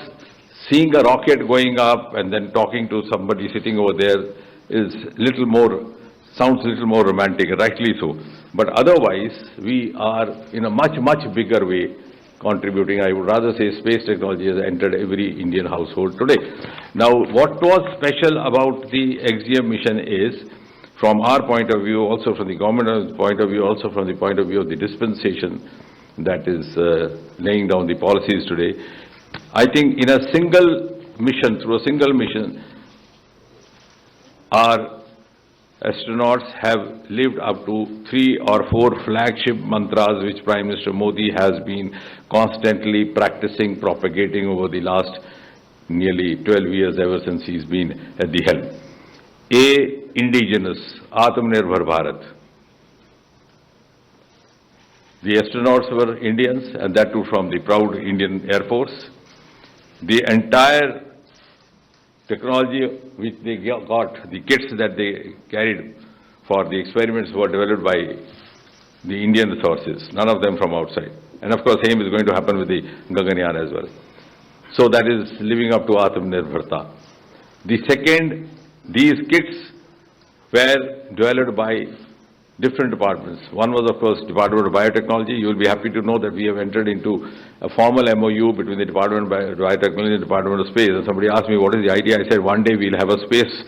seeing a rocket going up and then talking to somebody sitting over there is sounds a little more romantic, rightly so. But otherwise, we are in a much bigger way contributing. I would rather say space technology has entered every Indian household today. Now, what was special about the XGM mission is, from our point of view, also from the government's point of view, also from the point of view of the dispensation that is laying down the policies today, I think in a single mission, through a single mission, our astronauts have lived up to 3 or 4 flagship mantras which Prime Minister Modi has been constantly practicing, propagating over the last nearly 12 years, ever since he's been at the helm. A, indigenous, Atmanirbhar Bharat. The astronauts were Indians, and that too from the proud Indian Air Force. The entire technology which they got, the kits that they carried for the experiments were developed by the Indian resources, none of them from outside. And of course, same is going to happen with the Gaganyaan as well. So that is living up to Atmanirbharta. The second, these kits were developed by different departments. One was, of course, Department of Biotechnology. You will be happy to know that we have entered into a formal MOU between the Department of Biotechnology and the Department of Space. And somebody asked me, what is the idea? I said, one day we'll have a space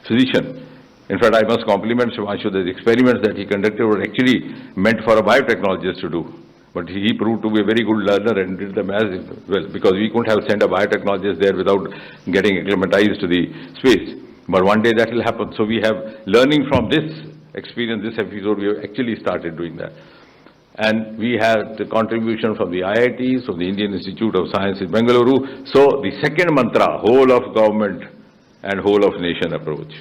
physician. In fact, I must compliment Shubhanshu that the experiments that he conducted were actually meant for a biotechnologist to do. But he proved to be a very good learner and did them as well, because we couldn't have sent a biotechnologist there without getting acclimatized to the space. But one day that will happen. So we have, learning from this experience, this episode, we have actually started doing that. And we have the contribution from the IITs, from the Indian Institute of Science in Bengaluru. So the second mantra, whole of government and whole of nation approach.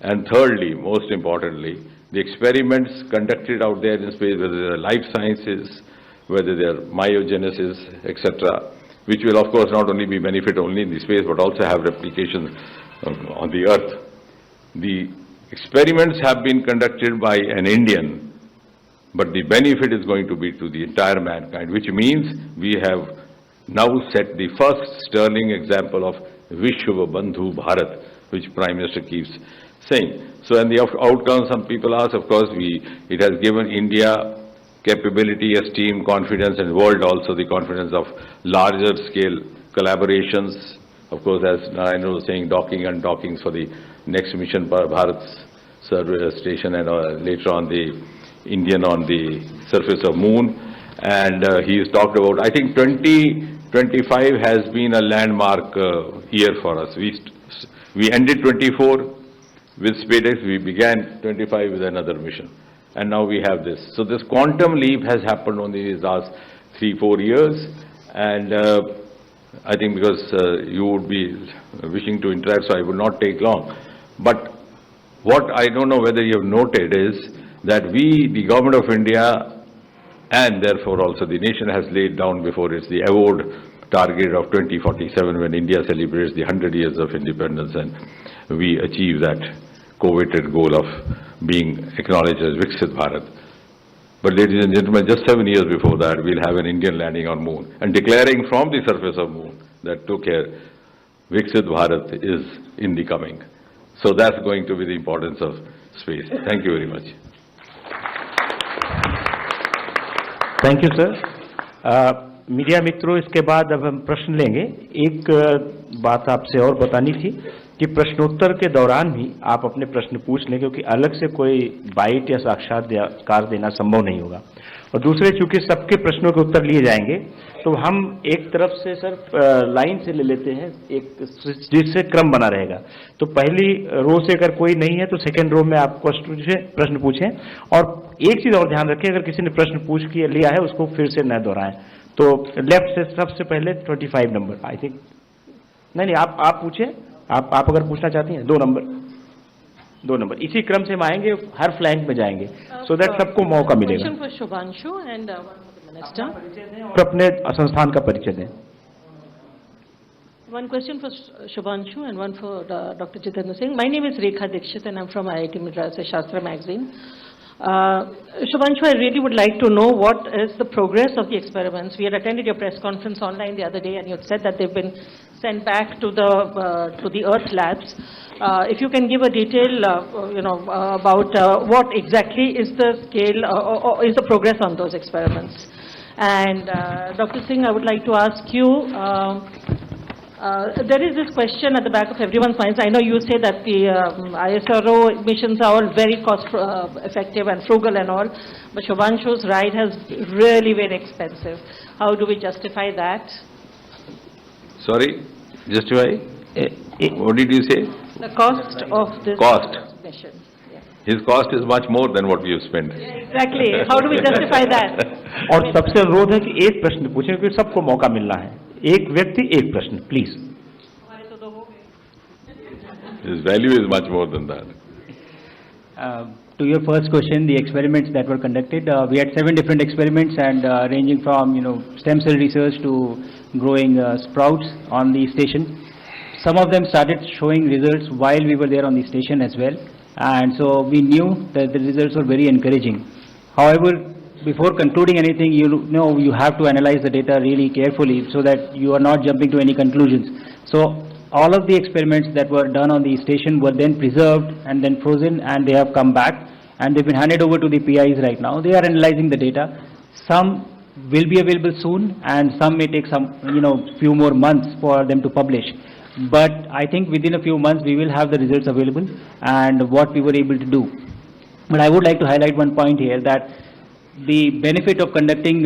And thirdly, most importantly, the experiments conducted out there in space, whether they are life sciences, whether they are myogenesis, etc., which will of course not only be benefit only in the space, but also have replications on the earth. The experiments have been conducted by an Indian, but the benefit is going to be to the entire mankind, which means we have now set the first sterling example of Vishwa Bandhu Bharat, which Prime Minister keeps saying. So, and the outcome, some people ask, of course, it has given India capability, esteem, confidence, and world also the confidence of larger scale collaborations. Of course, as Narayana was saying, docking and dockings for the next mission, Bharat's survey station, and later on the Indian on the surface of moon. And he's talked about, I think 2025 has been a landmark year for us. We ended 24 with SpaceX, we began 25 with another mission. And now we have this. So this quantum leap has happened only in the last 3-4 years. And I think because you would be wishing to interact, so I would not take long. But what I don't know whether you have noted is that the government of India, and therefore also the nation, has laid down before it the award target of 2047 when India celebrates the 100 years of independence, and we achieve that coveted goal of being acknowledged as Viksit Bharat. But ladies and gentlemen, just 7 years before that, we'll have an Indian landing on moon and declaring from the surface of moon that took care, Viksit Bharat is in the coming. So that's going to be the importance of space. Thank you very much. Thank you sir. Media मित्रों, इसके बाद अब हम प्रश्न लेंगे। एक बात आपसे और बतानी थी कि प्रश्नोत्तर के दौरान भी आप अपने प्रश्न पूछ लें, क्योंकि अलग से कोई बाइट या साक्षात्कार देना संभव नहीं होगा। और दूसरे, चूंकि सबके प्रश्नों के उत्तर लिए जाएंगे, तो हम एक तरफ से सर लाइन से ले लेते हैं, एक जिससे क्रम बना रहेगा। तो पहली रो से अगर कोई नहीं है तो सेकंड रो में आप प्रश्न पूछें। और एक चीज और ध्यान रखें, अगर किसी ने प्रश्न पूछ के लिया है उसको फिर से न दोहराएं। तो लेफ्ट से सबसे पहले 25 नंबर, आई थिंक। नहीं, आप पूछें। आप अगर पूछना चाहती हैं, 2 नंबर इसी क्रम से हम आएंगे, हर फ्लैंक में जाएंगे, सो दैट सबको मौका मिलेगा। Shubhanshu and one for the minister. और अपने संस्थान का परिचय दें। One question for Shubhanshu and one for Dr. Jitendra Singh. My name is Rekha Dikshit and I'm from IIT Madras Shastra magazine. Shubhanshu, I really would like to know what is the progress of the experiments. We had attended your press conference online the other day, and you had said that they've been sent back to the Earth labs. If you can give a detail, about what exactly is the scale or is the progress on those experiments. And Dr. Singh, I would like to ask you. There is this question at the back of everyone's minds. I know you say that the ISRO missions are all very cost effective and frugal and all, but Shubhanshu's ride has really been expensive. How do we justify that? Sorry, justify? What did you say? The cost of this mission. Yeah. His cost is much more than what we have spent. Yeah, exactly. How do we justify that? और सबसे अनुरोध है कि एक प्रश्न पूछें, क्योंकि सबको मौका मिलना है। एक व्यक्ति एक प्रश्न, please. His value is much more than that. To your first question, the experiments that were conducted, we had 7 different experiments, and ranging from stem cell research to growing sprouts on the station. Some of them started showing results while we were there on the station as well, and so we knew that the results were very encouraging. However, before concluding anything, you have to analyze the data really carefully so that you are not jumping to any conclusions. So all of the experiments that were done on the station were then preserved and then frozen, and they have come back and they've been handed over to the PIs right now. They are analyzing the data. Some will be available soon, and some may take some few more months for them to publish. But I think within a few months we will have the results available and what we were able to do. But I would like to highlight one point here, that the benefit of conducting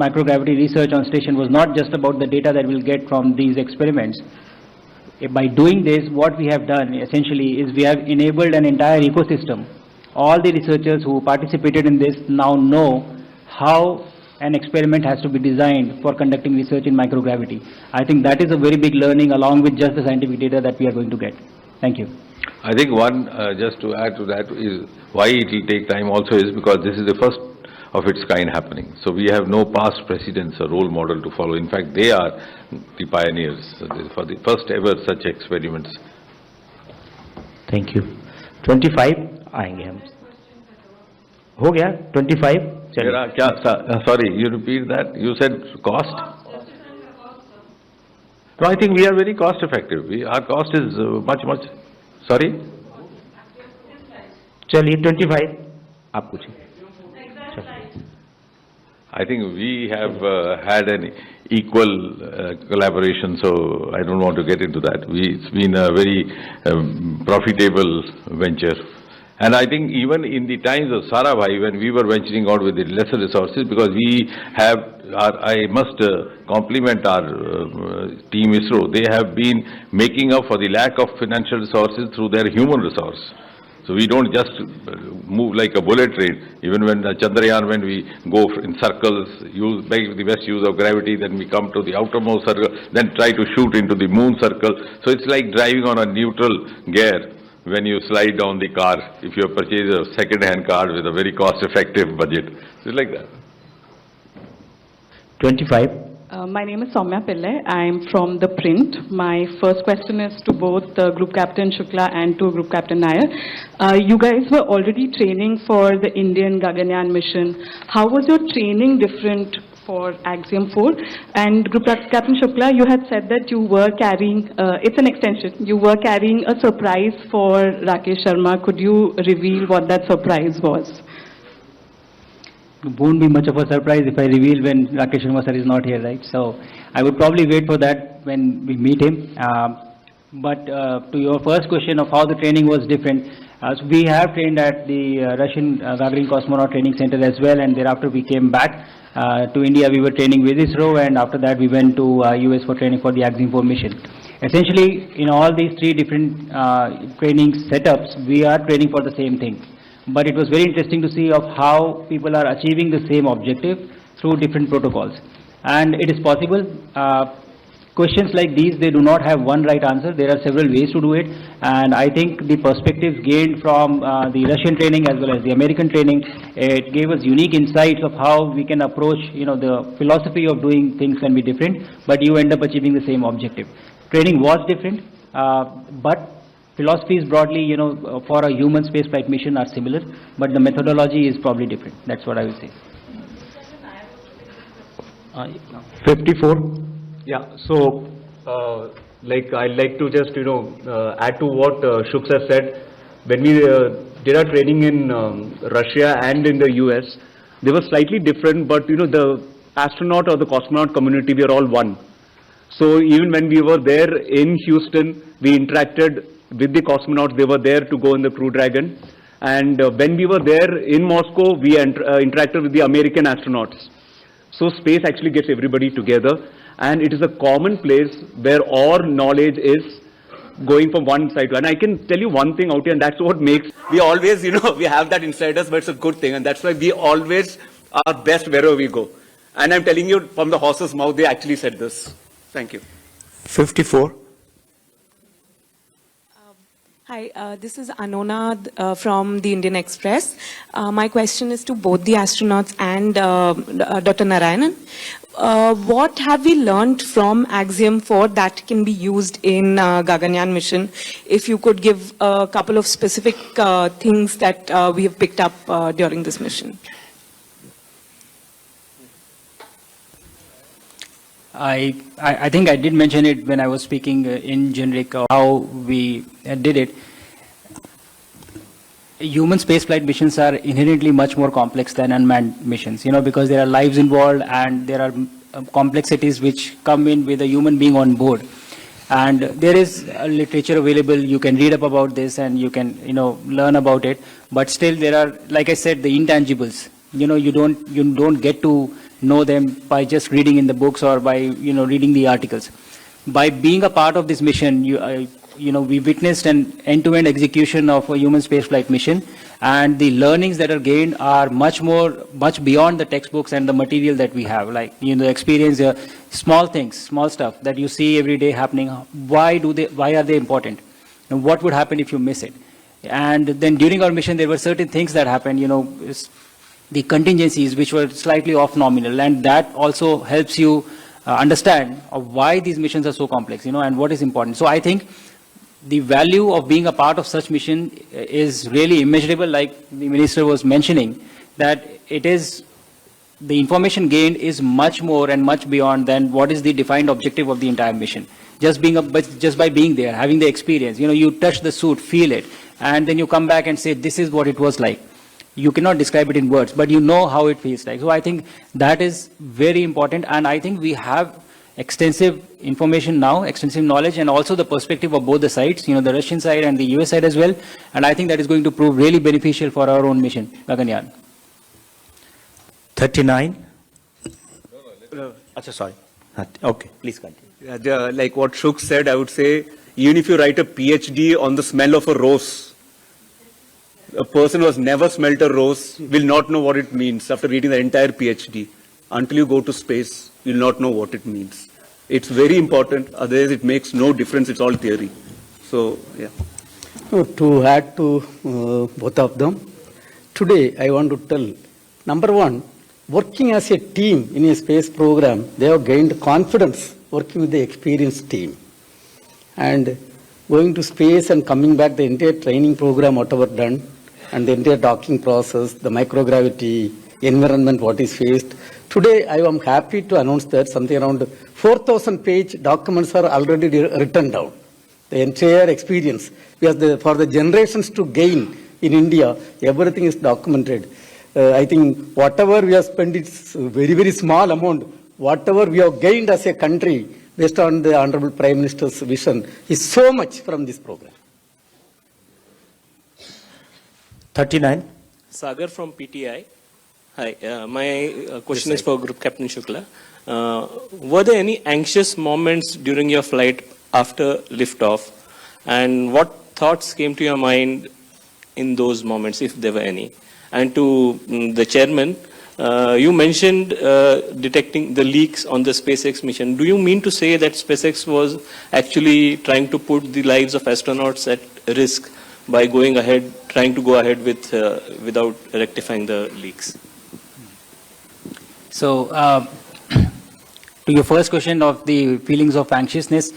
microgravity research on station was not just about the data that we'll get from these experiments. By doing this, what we have done essentially is we have enabled an entire ecosystem. All the researchers who participated in this now know how an experiment has to be designed for conducting research in microgravity. I think that is a very big learning along with just the scientific data that we are going to get. Thank you. I think one, just to add to that, is why it will take time also is because this is the first of its kind happening. So we have no past precedents or role model to follow. In fact, they are the pioneers for the first ever such experiments. Thank you. 25 आएंगे हम। हो गया 25? Sorry, you repeat that. You said cost? No, I think we are very cost effective. Our cost is much. Sorry? चलिए 25 आप पूछिए. I think we have had an equal collaboration, so I don't want to get into that. It's been a very profitable venture. And I think even in the times of Sarabhai, when we were venturing out with the lesser resources, because we have, I must compliment our team ISRO, they have been making up for the lack of financial resources through their human resource. So we don't just move like a bullet train. Even when Chandrayaan, when we go in circles, make the best use of gravity, then we come to the outermost circle, then try to shoot into the moon circle. So it's like driving on a neutral gear when you slide down the car, if you have purchased a second-hand car with a very cost-effective budget. So it's like that. 25. My name is Soumya Pillai. I'm from the print. My first question is to both Group Captain Shukla and to Group Captain Nair. You guys were already training for the Indian Gaganyaan mission. How was your training different for Axiom 4? And Group Captain Shukla, you had said that you were carrying, it's an extension, you were carrying a surprise for Rakesh Sharma. Could you reveal what that surprise was? It won't be much of a surprise if I reveal when Rakesh Sharma sir is not here, right? So I would probably wait for that when we meet him. But to your first question of how the training was different, so we have trained at the Russian Gagarin Cosmonaut Training Center as well, and thereafter we came back to India. We were training with ISRO, and after that we went to US for training for the Axiom 4 mission. Essentially, in all these three different training setups, we are training for the same thing. But it was very interesting to see of how people are achieving the same objective through different protocols. And it is possible. Questions like these, they do not have one right answer. There are several ways to do it. And I think the perspectives gained from the Russian training as well as the American training, it gave us unique insights of how we can approach, the philosophy of doing things can be different, but you end up achieving the same objective. Training was different, but philosophies broadly, for a human spaceflight mission are similar, but the methodology is probably different. That's what I will say. 54. Yeah, so I'd like to just add to what Shuk has said. When we did our training in Russia and in the US, they were slightly different, but the astronaut or the cosmonaut community, we are all one. So even when we were there in Houston, we interacted with the cosmonauts. They were there to go in the Crew Dragon, and when we were there in Moscow, we interacted with the American astronauts. So space actually gets everybody together, and it is a common place where all knowledge is going from one side to. And I can tell you one thing out here, and that's what makes, we always, we have that inside us, but it's a good thing, and that's why we always are best wherever we go. And I'm telling you from the horse's mouth, they actually said this. Thank you. 54. Hi, this is Anona from the Indian Express. My question is to both the astronauts and Dr. Narayanan. What have we learned from Axiom 4 that can be used in Gaganyaan mission? If you could give a couple of specific things that we have picked up during this mission. I think I did mention it when I was speaking in generic how we did it. Human spaceflight missions are inherently much more complex than unmanned missions, because there are lives involved and there are complexities which come in with a human being on board. And there is literature available. You can read up about this and you can, learn about it. But still, there are, like I said, the intangibles. You don't get to know them by just reading in the books or by reading the articles. By being a part of this mission, we witnessed an end-to-end execution of a human spaceflight mission, and the learnings that are gained are much beyond the textbooks and the material that we have. Like experience, small things, small stuff that you see every day happening. Why are they important? And what would happen if you miss it? And then during our mission, there were certain things that happened. The contingencies which were slightly off nominal, and that also helps you understand why these missions are so complex, and what is important. So I think the value of being a part of such mission is really immeasurable, like the minister was mentioning, that it is the information gained is much more and much beyond than what is the defined objective of the entire mission. Just by being there, having the experience, you touch the suit, feel it, and then you come back and say, this is what it was like. You cannot describe it in words, but you know how it feels like. So I think that is very important, and I think we have extensive information now, extensive knowledge, and also the perspective of both the sides, the Russian side and the US side as well, and I think that is going to prove really beneficial for our own mission, Gaganyaan. 39. Sorry. Okay, please continue. Like what Shuk said, I would say, even if you write a PhD on the smell of a rose, a person who has never smelt a rose will not know what it means after reading the entire PhD. Until you go to space, you will not know what it means. It's very important, otherwise it makes no difference, it's all theory. So, yeah. To add to both of them, today I want to tell, number one, working as a team in a space program, they have gained confidence working with the experienced team. And going to space and coming back, the entire training program, whatever done, and the entire docking process, the microgravity environment, what is faced. Today, I am happy to announce that something around 4,000-page documents are already written down. The entire experience, because for the generations to gain in India, everything is documented. I think whatever we have spent, it's a very, very small amount. Whatever we have gained as a country, based on the Honorable Prime Minister's vision, is so much from this program. 39. Sagar from PTI. Hi, my question is for Group Captain Shukla. Were there any anxious moments during your flight after liftoff? And what thoughts came to your mind in those moments, if there were any? And to the chairman, you mentioned detecting the leaks on the SpaceX mission. Do you mean to say that SpaceX was actually trying to put the lives of astronauts at risk by trying to go ahead with without rectifying the leaks? So, to your first question of the feelings of anxiousness,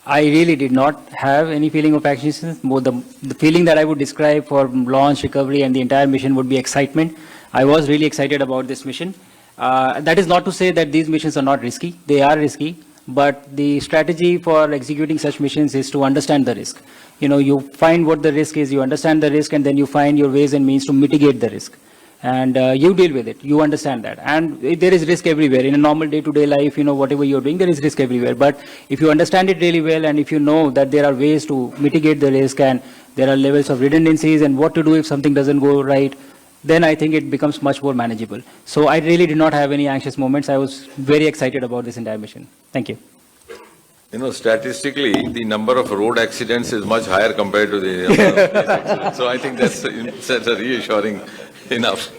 I really did not have any feeling of anxiousness. The feeling that I would describe for launch, recovery, and the entire mission would be excitement. I was really excited about this mission. That is not to say that these missions are not risky. They are risky, but the strategy for executing such missions is to understand the risk. You find what the risk is, you understand the risk, and then you find your ways and means to mitigate the risk. And you deal with it. You understand that. And there is risk everywhere. In a normal day-to-day life, whatever you're doing, there is risk everywhere. But if you understand it really well, and if you know that there are ways to mitigate the risk, and there are levels of redundancies, and what to do if something doesn't go right, then I think it becomes much more manageable. So I really did not have any anxious moments. I was very excited about this entire mission. Thank you. Statistically, the number of road accidents is much higher compared to the number of space accidents. So I think that's a reassuring enough.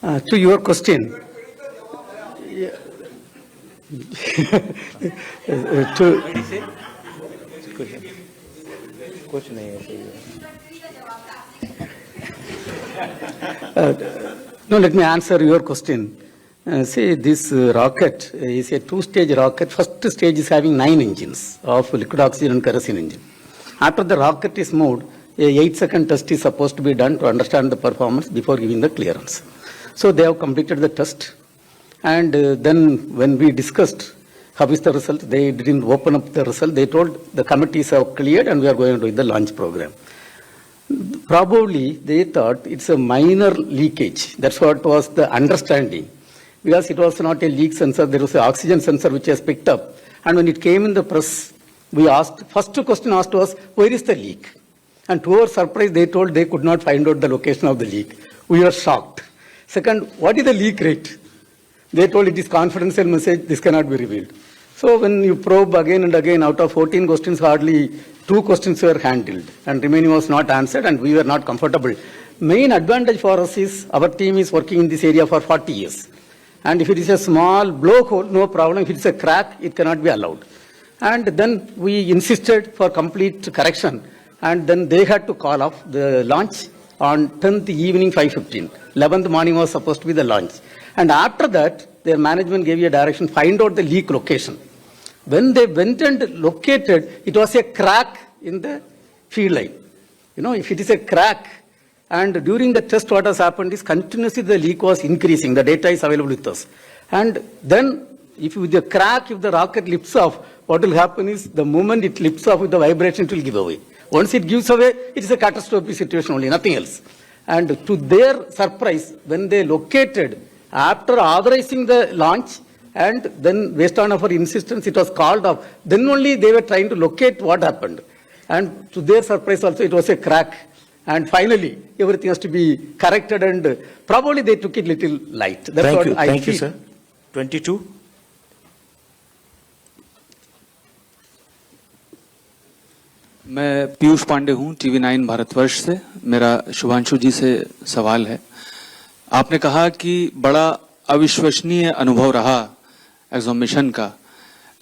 To your question, no, let me answer your question. See, this rocket is a two-stage rocket. First stage is having 9 engines of liquid oxygen and kerosene engine. After the rocket is moved, a 8-second test is supposed to be done to understand the performance before giving the clearance. So they have completed the test. And then when we discussed how is the result, they didn't open up the result. They told the committees have cleared and we are going to do the launch program. Probably they thought it's a minor leakage. That's what was the understanding. Because it was not a leak sensor, there was an oxygen sensor which has picked up. And when it came in the press, we asked, first question asked was, where is the leak? And to our surprise, they told they could not find out the location of the leak. We were shocked. Second, what is the leak rate? They told it is confidential message, this cannot be revealed. So when you probe again and again, out of 14 questions, hardly 2 questions were handled. And remaining was not answered and we were not comfortable. Main advantage for us is, our team is working in this area for 40 years. And if it is a small blowhole, no problem. If it's a crack, it cannot be allowed. And then we insisted for complete correction. And then they had to call off the launch on 10th evening 5:15. 11th morning was supposed to be the launch. And after that, their management gave you a direction, find out the leak location. When they went and located, it was a crack in the field line. If it is a crack, And during the test, what has happened is continuously the leak was increasing. The data is available with us. And then if with the crack, if the rocket lifts off, what will happen is the moment it lifts off with the vibration, it will give away. Once it gives away, it is a catastrophic situation only, nothing else. And to their surprise, when they located, after authorizing the launch, and then based on our insistence, it was called off, then only they were trying to locate what happened. And to their surprise also, it was a crack. And finally, everything has to be corrected, and probably they took it little light. That's Thank what you. I Thank you, feel. sir. 22. मैं पीयूष पांडे हूं, TV9 Bharatvarsh से। मेरा शुभांशु जी से सवाल है। आपने कहा कि बड़ा अविश्वसनीय अनुभव रहा एक्सो मिशन का,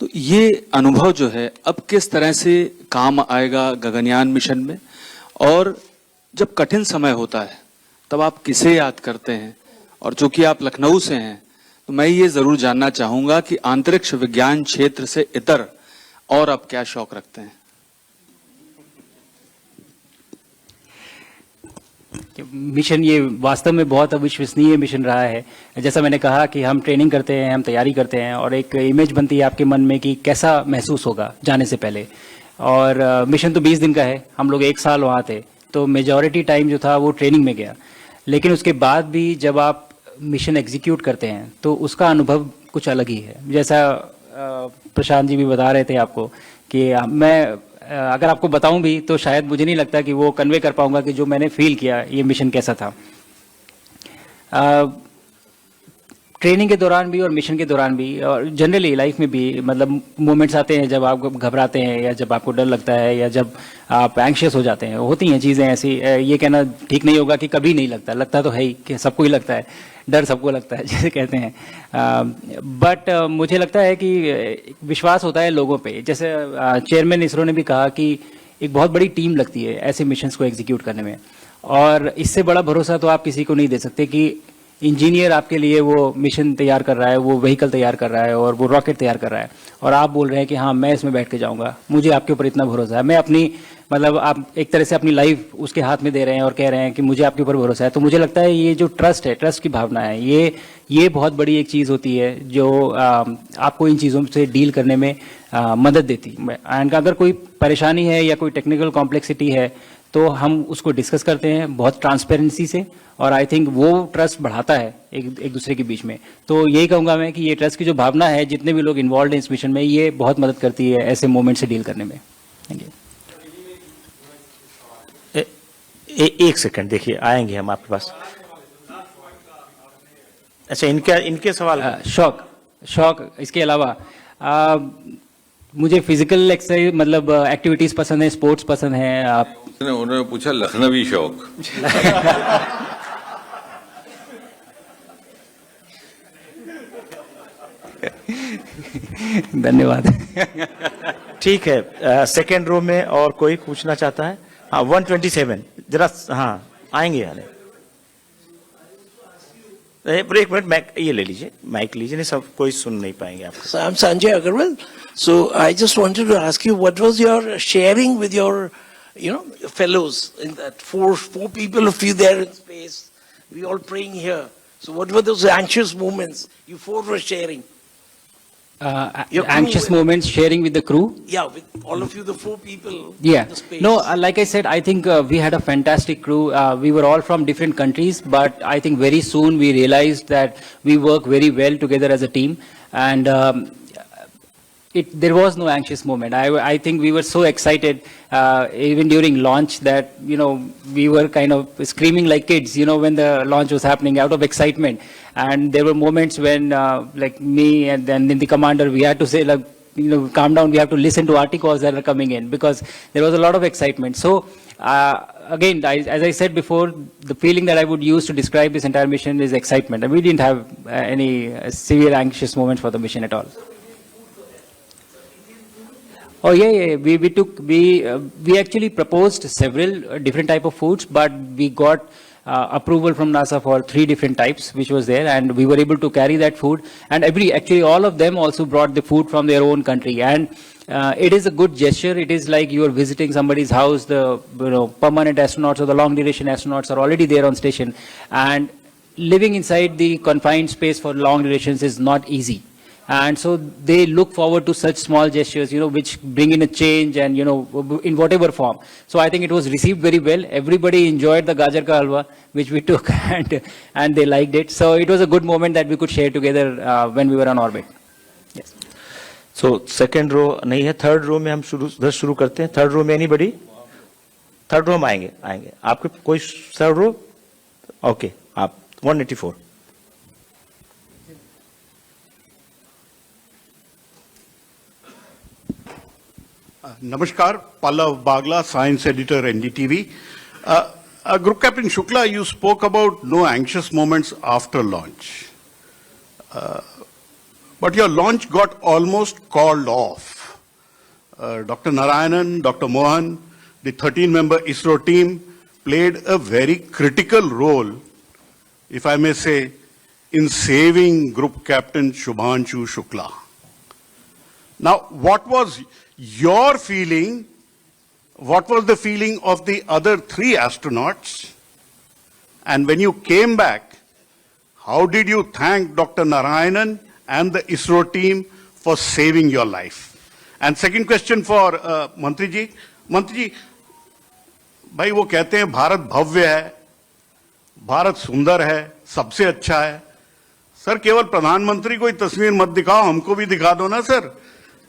तो ये अनुभव जो है अब किस तरह से काम आएगा गगनयान मिशन में, और जब कठिन समय होता है तब आप किसे याद करते हैं? और चूंकि आप लखनऊ से हैं तो मैं ये जरूर जानना चाहूंगा कि अंतरिक्ष विज्ञान क्षेत्र से इतर और आप क्या शौक रखते हैं? मिशन ये वास्तव में बहुत अविश्वसनीय मिशन रहा है। जैसा मैंने कहा कि हम ट्रेनिंग करते हैं, हम तैयारी करते हैं, और एक इमेज बनती है आपके मन में कि कैसा महसूस होगा जाने से पहले। और मिशन तो 20 दिन का है, हम लोग 1 साल वहाँ थे, तो मेजॉरिटी टाइम जो था वो ट्रेनिंग में गया। लेकिन उसके बाद भी जब आप मिशन एग्जीक्यूट करते हैं तो उसका अनुभव कुछ अलग ही है। जैसा प्रशांत जी भी बता रहे थे आपको कि मैं अगर आपको बताऊं भी तो शायद मुझे नहीं लगता कि वो कन्वे कर पाऊंगा कि जो मैंने फील किया ये मिशन कैसा था। ट्रेनिंग के दौरान भी और मिशन के दौरान भी और जनरली लाइफ में भी, मतलब मोमेंट्स आते हैं जब आप घबराते हैं या जब आपको डर लगता है या जब आप एंग्शियस हो जाते हैं, होती हैं चीज़ें ऐसी। ये कहना ठीक नहीं होगा कि कभी नहीं लगता, लगता तो है ही, कि सबको ही लगता है, डर सबको लगता है जैसे कहते हैं। बट मुझे लगता है कि विश्वास होता है लोगों पे। जैसे चेयरमैन इसरो ने भी कहा कि एक बहुत बड़ी टीम लगती है ऐसे मिशंस को एग्जीक्यूट करने में, और इससे बड़ा भरोसा तो आप किसी को नहीं दे सकते कि इंजीनियर आपके लिए वो मिशन तैयार कर रहा है, वो व्हीकल तैयार कर रहा है और वो रॉकेट तैयार कर रहा है, और आप बोल रहे हैं कि हाँ मैं इसमें बैठ के जाऊंगा, मुझे आपके ऊपर इतना भरोसा है। मैं अपनी, मतलब आप एक तरह से अपनी लाइफ उसके हाथ में दे रहे हैं और कह रहे हैं कि मुझे आपके ऊपर भरोसा है। तो मुझे लगता है ये जो ट्रस्ट है, ट्रस्ट की भावना है, ये बहुत बड़ी एक चीज़ होती है जो आपको इन चीज़ों से डील करने में मदद देती है। एंड अगर कोई परेशानी है या कोई टेक्निकल कॉम्प्लेक्सिटी है तो हम उसको डिस्कस करते हैं बहुत ट्रांसपेरेंसी से, और आई थिंक वो ट्रस्ट बढ़ाता है एक दूसरे के बीच में। तो यही कहूँगा मैं कि ये ट्रस्ट की जो भावना है, जितने भी लोग इन्वॉल्व हैं इस मिशन में, ये बहुत मदद करती है ऐसे मोमेंट से डील करने में। Thank you. एक सेकंड, देखिए आएंगे हम आपके पास। अच्छा, इनके सवाल। शौक इसके अलावा मुझे फिजिकल एक्सरसाइज, मतलब एक्टिविटीज पसंद है, स्पोर्ट्स पसंद है। आप उन्होंने पूछा लखनवी शौक। धन्यवाद। ठीक है, सेकेंड रो में और कोई पूछना चाहता है? हाँ, 127 जरा। हाँ, आएंगे यार। एक मिनट, ये ले लीजिए, माइक लीजिए, नहीं सब कोई सुन नहीं पाएंगे आपको। So I'm Sanjay Agarwal. So I just wanted to ask you, what was your sharing with your, fellows in that four people of you there in space? We all praying here. So what were those anxious moments you four were sharing? Anxious moments sharing with the crew? Yeah, with all of you, the four people. Yeah. In the space. No, like I said, I think we had a fantastic crew. We were all from different countries, but I think very soon we realized that we work very well together as a team. And there was no anxious moment. I think we were so excited, even during launch, that, we were kind of screaming like kids, when the launch was happening out of excitement. And there were moments when, like me and then the commander, we had to say, like, calm down, we have to listen to articles that are coming in, because there was a lot of excitement. So, again, as I said before, the feeling that I would use to describe this entire mission is excitement. And we didn't have any severe anxious moments for the mission at all. Oh yeah. We actually proposed several different type of foods, but we got approval from NASA for 3 different types, which was there, and we were able to carry that food. And actually all of them also brought the food from their own country. And it is a good gesture. It is like you are visiting somebody's house. The permanent astronauts or the long duration astronauts are already there on station, and living inside the confined space for long durations is not easy. And so they look forward to such small gestures, which bring in a change and, in whatever form. So I think it was received very well. Everybody enjoyed the gajar ka halwa, which we took, and they liked it. So it was a good moment that we could share together when we were on orbit. Yes. So second row नहीं है, third row में हम शुरू करते हैं. Third row में anybody? Third row में आएंगे. आपके कोई third row? Okay, आप 184. Namaskar, Pallav Bagla, Science Editor, NDTV. Group Captain Shukla, you spoke about no anxious moments after launch. But your launch got almost called off. Dr. Narayanan, Dr. Mohan, the 13-member ISRO team played a very critical role, if I may say, in saving Group Captain Shubhanshu Shukla. Now, what was your feeling? What was the feeling of the other 3 astronauts? And when you came back, how did you thank Dr. Narayanan and the ISRO team for saving your life? And second question for Mantri ji. Mantri ji, भाई वो कहते हैं भारत भव्य है, भारत सुंदर है, सबसे अच्छा है. सर केवल प्रधानमंत्री को ही तस्वीर मत दिखाओ, हमको भी दिखा दो ना सर.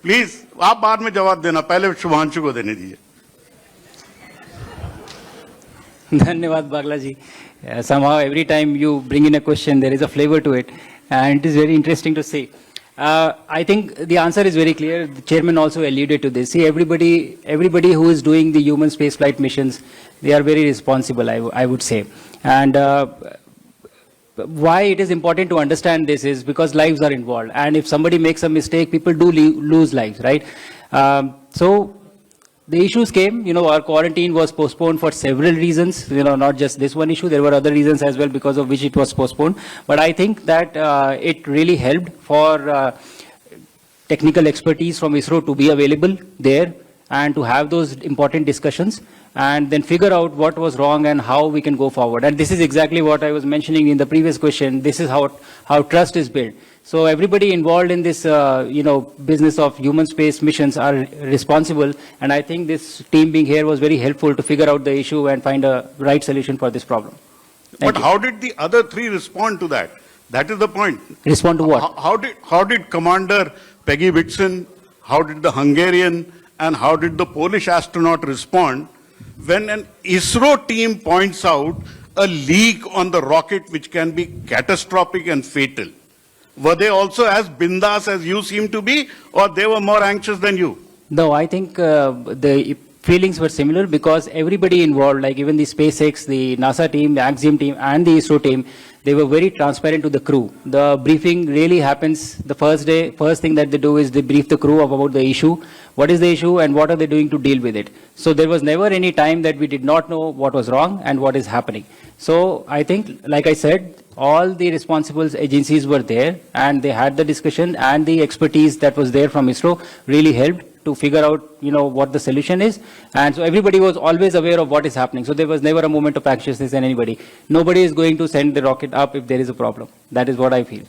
प्लीज आप बाद में जवाब देना, पहले शुभांशु को देने दीजिए. धन्यवाद बागला जी. Somehow every time you bring in a question, there is a flavor to it, and it is very interesting to see. I think the answer is very clear. The chairman also alluded to this. See, everybody who is doing the human spaceflight missions, they are very responsible, I would say. And why it is important to understand this is because lives are involved. And if somebody makes a mistake, people do lose lives, right? So the issues came, our quarantine was postponed for several reasons, not just this one issue. There were other reasons as well because of which it was postponed. But I think that it really helped for technical expertise from ISRO to be available there and to have those important discussions and then figure out what was wrong and how we can go forward. And this is exactly what I was mentioning in the previous question. This is how trust is built. So everybody involved in this, business of human space missions are responsible. And I think this team being here was very helpful to figure out the issue and find a right solution for this problem. But how did the other 3 respond to that? That is the point. Respond to what? How did Commander Peggy Whitson, how did the Hungarian, and how did the Polish astronaut respond when an ISRO team points out a leak on the rocket which can be catastrophic and fatal? Were they also as bindas as you seem to be, or they were more anxious than you? No, I think the feelings were similar because everybody involved, like even the SpaceX, the NASA team, the Axiom team, and the ISRO team, they were very transparent to the crew. The briefing really happens the first day. First thing that they do is they brief the crew about the issue. What is the issue and what are they doing to deal with it? So there was never any time that we did not know what was wrong and what is happening. So I think, like I said, all the responsible agencies were there and they had the discussion, and the expertise that was there from ISRO really helped to figure out, what the solution is. And so everybody was always aware of what is happening. So there was never a moment of anxiousness in anybody. Nobody is going to send the rocket up if there is a problem. That is what I feel.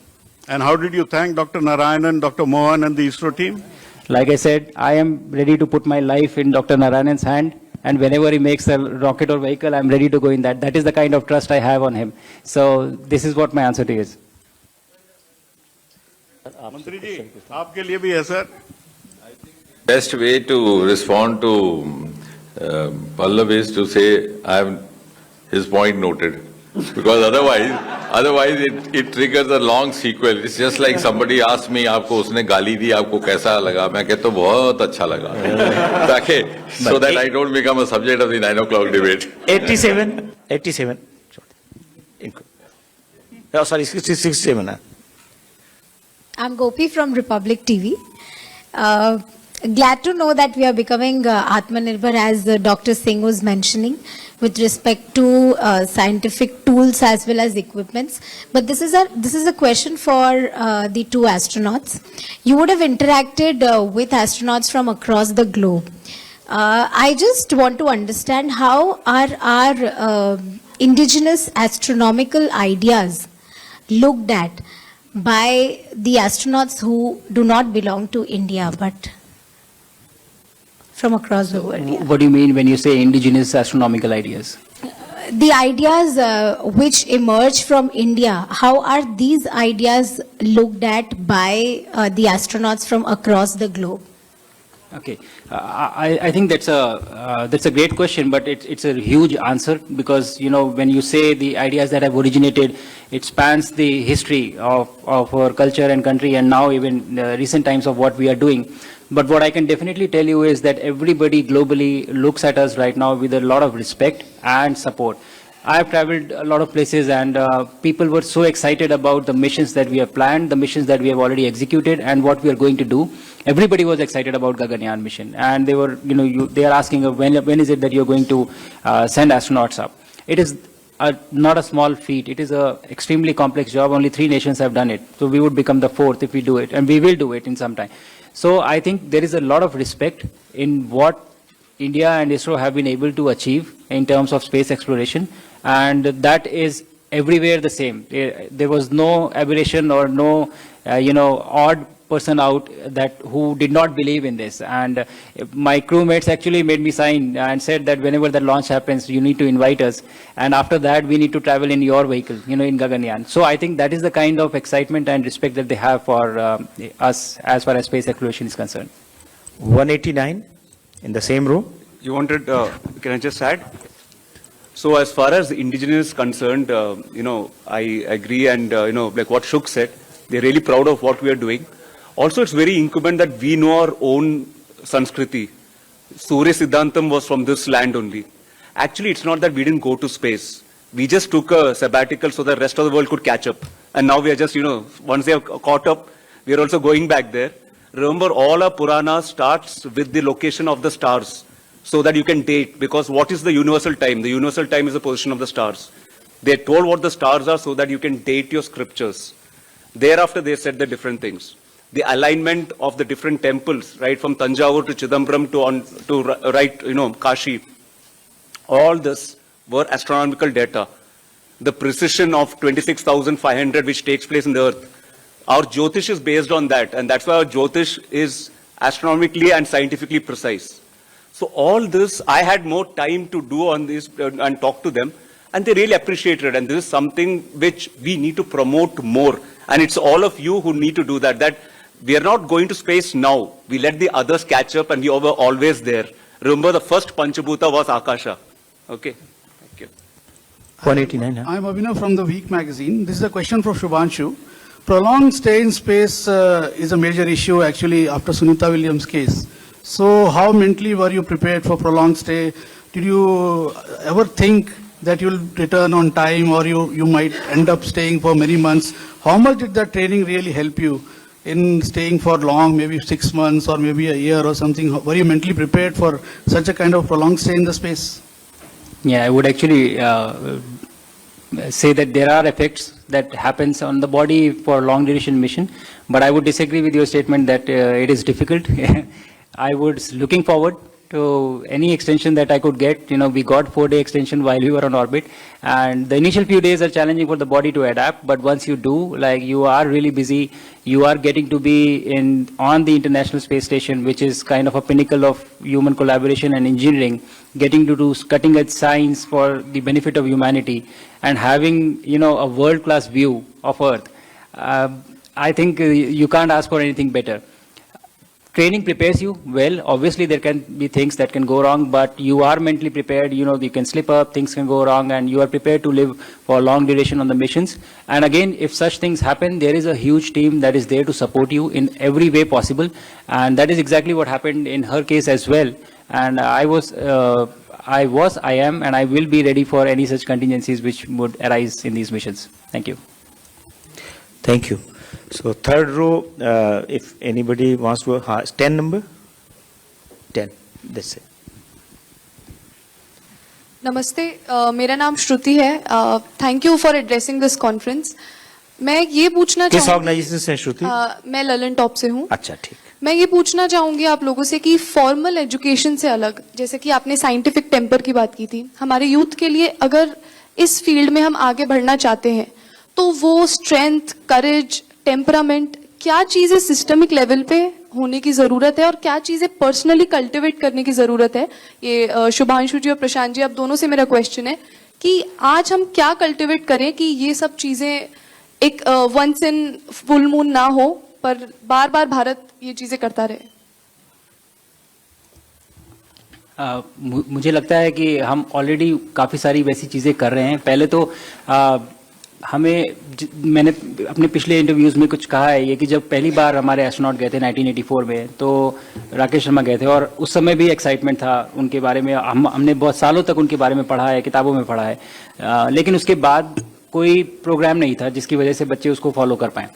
And how did you thank Dr. Narayanan, Dr. Mohan, and the ISRO team? Like I said, I am ready to put my life in Dr. Narayanan's hand. And whenever he makes a rocket or vehicle, I'm ready to go in that. That is the kind of trust I have on him. So this is what my answer to you is. Mantri ji, aapke liye bhi hai, sir. Best way to respond to Pallav is to say, I have his point noted. Because otherwise it triggers a long sequel. It's just like somebody asked me, आपको उसने गाली दी, आपको कैसा लगा? मैं कहता हूँ बहुत अच्छा लगा. So that I don't become a subject of the 9 o'clock debate. 87. Oh, sorry, 67. I'm Gopi from Republic TV. Glad to know that we are becoming Atmanirbhar, as Dr. Singh was mentioning. with respect to scientific tools as well as equipments. But this is a question for the two astronauts. You would have interacted with astronauts from across the globe. I just want to understand how are our indigenous astronomical ideas looked at by the astronauts who do not belong to India but from across the world. Yeah. What do you mean when you say indigenous astronomical ideas? The ideas which emerge from India, how are these ideas looked at by the astronauts from across the globe? Okay, I think that's a great question, but it's a huge answer because when you say the ideas that have originated, it spans the history of our culture and country, and now even recent times of what we are doing. But what I can definitely tell you is that everybody globally looks at us right now with a lot of respect and support. I have traveled a lot of places, and people were so excited about the missions that we have planned, the missions that we have already executed, and what we are going to do. Everybody was excited about Gaganyaan mission, and they were, they are asking when is it that you're going to send astronauts up. It is not a small feat. It is a extremely complex job. Only 3 nations have done it, so we would become the 4th if we do it, and we will do it in some time. So I think there is a lot of respect in what India and ISRO have been able to achieve in terms of space exploration, and that is everywhere the same. There was no aberration or no, odd person out who did not believe in this. And my crewmates actually made me sign and said that whenever the launch happens, you need to invite us. And after that, we need to travel in your vehicle, in Gaganyaan. So I think that is the kind of excitement and respect that they have for us as far as space exploration is concerned. 189 in the same row. You wanted, can I just add? So as far as indigenous is concerned, I agree, and like what Shuk said, they're really proud of what we are doing. Also, it's very incumbent that we know our own Sanskriti. Surya Siddhantam was from this land only. Actually, it's not that we didn't go to space. We just took a sabbatical so the rest of the world could catch up. And now we are just, once they have caught up, we are also going back there. Remember, all our Puranas starts with the location of the stars, so that you can date, because what is the universal time? The universal time is the position of the stars. They told what the stars are so that you can date your scriptures. Thereafter, they said the different things. The alignment of the different temples, right, from Tanjavur to Chidambaram to Kashi, all this were astronomical data. The precision of 26,500 which takes place in the earth, our Jyotish is based on that, and that's why our Jyotish is astronomically and scientifically precise. So all this, I had more time to do on this and talk to them, and they really appreciated it. And this is something which we need to promote more. And it's all of you who need to do that. That we are not going to space now. We let the others catch up, and we were always there. Remember, the first Panchabhuta was Akasha. Okay. Thank you. 189. I'm Abhinav from the Week magazine. This is a question for Shubhanshu. Prolonged stay in space is a major issue actually after Sunita Williams' case. So how mentally were you prepared for prolonged stay? Did you ever think that you'll return on time, or you might end up staying for many months? How much did that training really help you in staying for long, maybe 6 months or maybe a year or something? Were you mentally prepared for such a kind of prolonged stay in the space? Yeah, I would actually say that there are effects that happens on the body for long duration mission, but I would disagree with your statement that it is difficult. I was looking forward to any extension that I could get. We got 4-day extension while we were on orbit, and the initial few days are challenging for the body to adapt, but once you do, you are really busy. You are getting to be on the International Space Station, which is kind of a pinnacle of human collaboration and engineering, getting to do cutting edge science for the benefit of humanity, and having a world-class view of Earth. I think you can't ask for anything better. Training prepares you well. Obviously, there can be things that can go wrong, but you are mentally prepared. You can slip up, things can go wrong, and you are prepared to live for a long duration on the missions. And again, if such things happen, there is a huge team that is there to support you in every way possible. And that is exactly what happened in her case as well. And I am, and I will be ready for any such contingencies which would arise in these missions. Thank you. Thank you. So third row, if anybody wants to, 10 number? 10, that's it. नमस्ते, मेरा नाम श्रुति है. Thank you for addressing this conference. मैं ये पूछना किस चाहूँ, organisation से श्रुति? मैं ललन टॉप से हूँ. अच्छा, ठीक. मैं ये पूछना चाहूंगी आप लोगों से कि फॉर्मल एजुकेशन से अलग, जैसे कि आपने साइंटिफिक टेम्पर की बात की थी, हमारे यूथ के लिए अगर इस फील्ड में हम आगे बढ़ना चाहते हैं तो वो स्ट्रेंथ, करेज, टेम्परामेंट, क्या चीजें सिस्टमिक लेवल पे होने की जरूरत है और क्या चीजें पर्सनली कल्टिवेट करने की जरूरत है. ये शुभांशु जी और प्रशांत जी, आप दोनों से मेरा क्वेश्चन है कि आज हम क्या कल्टिवेट करें कि ये सब चीजें एक वंस इन फुल मून ना हो, पर बार बार भारत ये चीजें करता रहे. मुझे लगता है कि हम ऑलरेडी काफ़ी सारी वैसी चीज़ें कर रहे हैं. पहले तो मैंने अपने पिछले इंटरव्यूज़ में कुछ कहा है ये कि जब पहली बार हमारे एस्ट्रोनॉट गए थे 1984 में, तो राकेश शर्मा गए थे और उस समय भी एक्साइटमेंट था उनके बारे में. हमने बहुत सालों तक उनके बारे में पढ़ा है, किताबों में पढ़ा है, लेकिन उसके बाद कोई प्रोग्राम नहीं था जिसकी वजह से बच्चे उसको फॉलो कर पाएँ.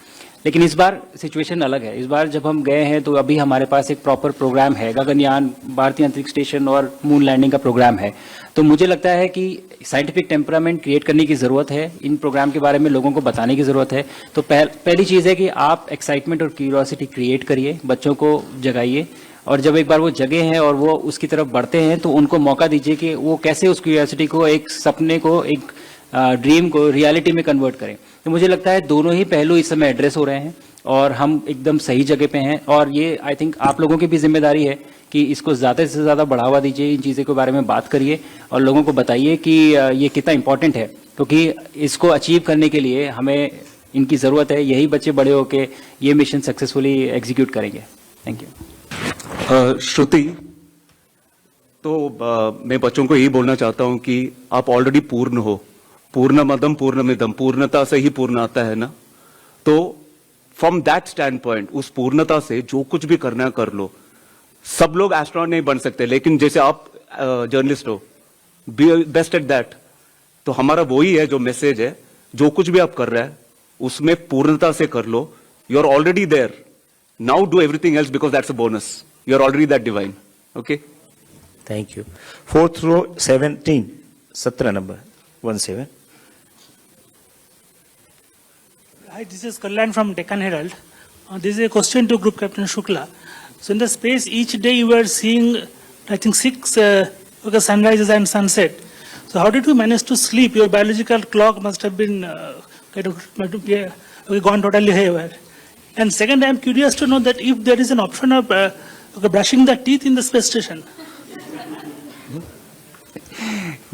लेकिन इस बार सिचुएशन अलग है. इस बार जब हम गए हैं तो अभी हमारे पास एक प्रॉपर प्रोग्राम है, गगनयान, भारतीय अंतरिक्ष स्टेशन और मून लैंडिंग का प्रोग्राम है. तो मुझे लगता है कि साइंटिफिक टेम्परामेंट क्रिएट करने की ज़रूरत है, इन प्रोग्राम के बारे में लोगों को बताने की ज़रूरत है. तो पहली चीज़ है कि आप एक्साइटमेंट और क्यूरियोसिटी क्रिएट करिए, बच्चों को जगाइए, और जब एक बार वो जगे हैं और वो उसकी तरफ बढ़ते हैं तो उनको मौका दीजिए कि वो कैसे उस क्यूरियोसिटी को, एक सपने को, एक ड्रीम को रियलिटी में कन्वर्ट करें. तो मुझे लगता है दोनों ही पहलू इस समय एड्रेस हो रहे हैं और हम एकदम सही जगह पे हैं. और ये आई थिंक आप लोगों की भी जिम्मेदारी है कि इसको ज़्यादा से ज़्यादा बढ़ावा दीजिए, इन चीज़ों के बारे में बात करिए और लोगों को बताइए कि ये कितना इंपॉर्टेंट है, क्योंकि इसको अचीव करने के लिए हमें इनकी ज़रूरत है. यही बच्चे बड़े होकर ये मिशन सक्सेसफुली एग्जीक्यूट करेंगे. Thank you. श्रुति, तो मैं बच्चों को यही बोलना चाहता हूं कि आप ऑलरेडी पूर्ण हो. पूर्णमदम पूर्णमिदम, पूर्णता से ही पूर्ण आता है ना. तो फ्रॉम दैट स्टैंड पॉइंट, उस पूर्णता से जो कुछ भी करना है कर लो. सब लोग एस्ट्रोनॉट नहीं बन सकते, लेकिन जैसे आप जर्नलिस्ट हो, बी बेस्ट एट दैट. तो हमारा वही है जो मैसेज है, जो कुछ भी आप कर रहे हैं उसमें पूर्णता से कर लो. You are already there. Now do everything else because that's a bonus. You are already that divine. Okay, thank you. 4th row 17, 17 number 17. Hi, this is Kalyan from Deccan Herald. This is a question to Group Captain Shukla. So in the space, each day you were seeing, I think, 6 sunrises and sunset. So how did you manage to sleep? Your biological clock must have been gone totally haywire. And second, I am curious to know that if there is an option of brushing the teeth in the space station.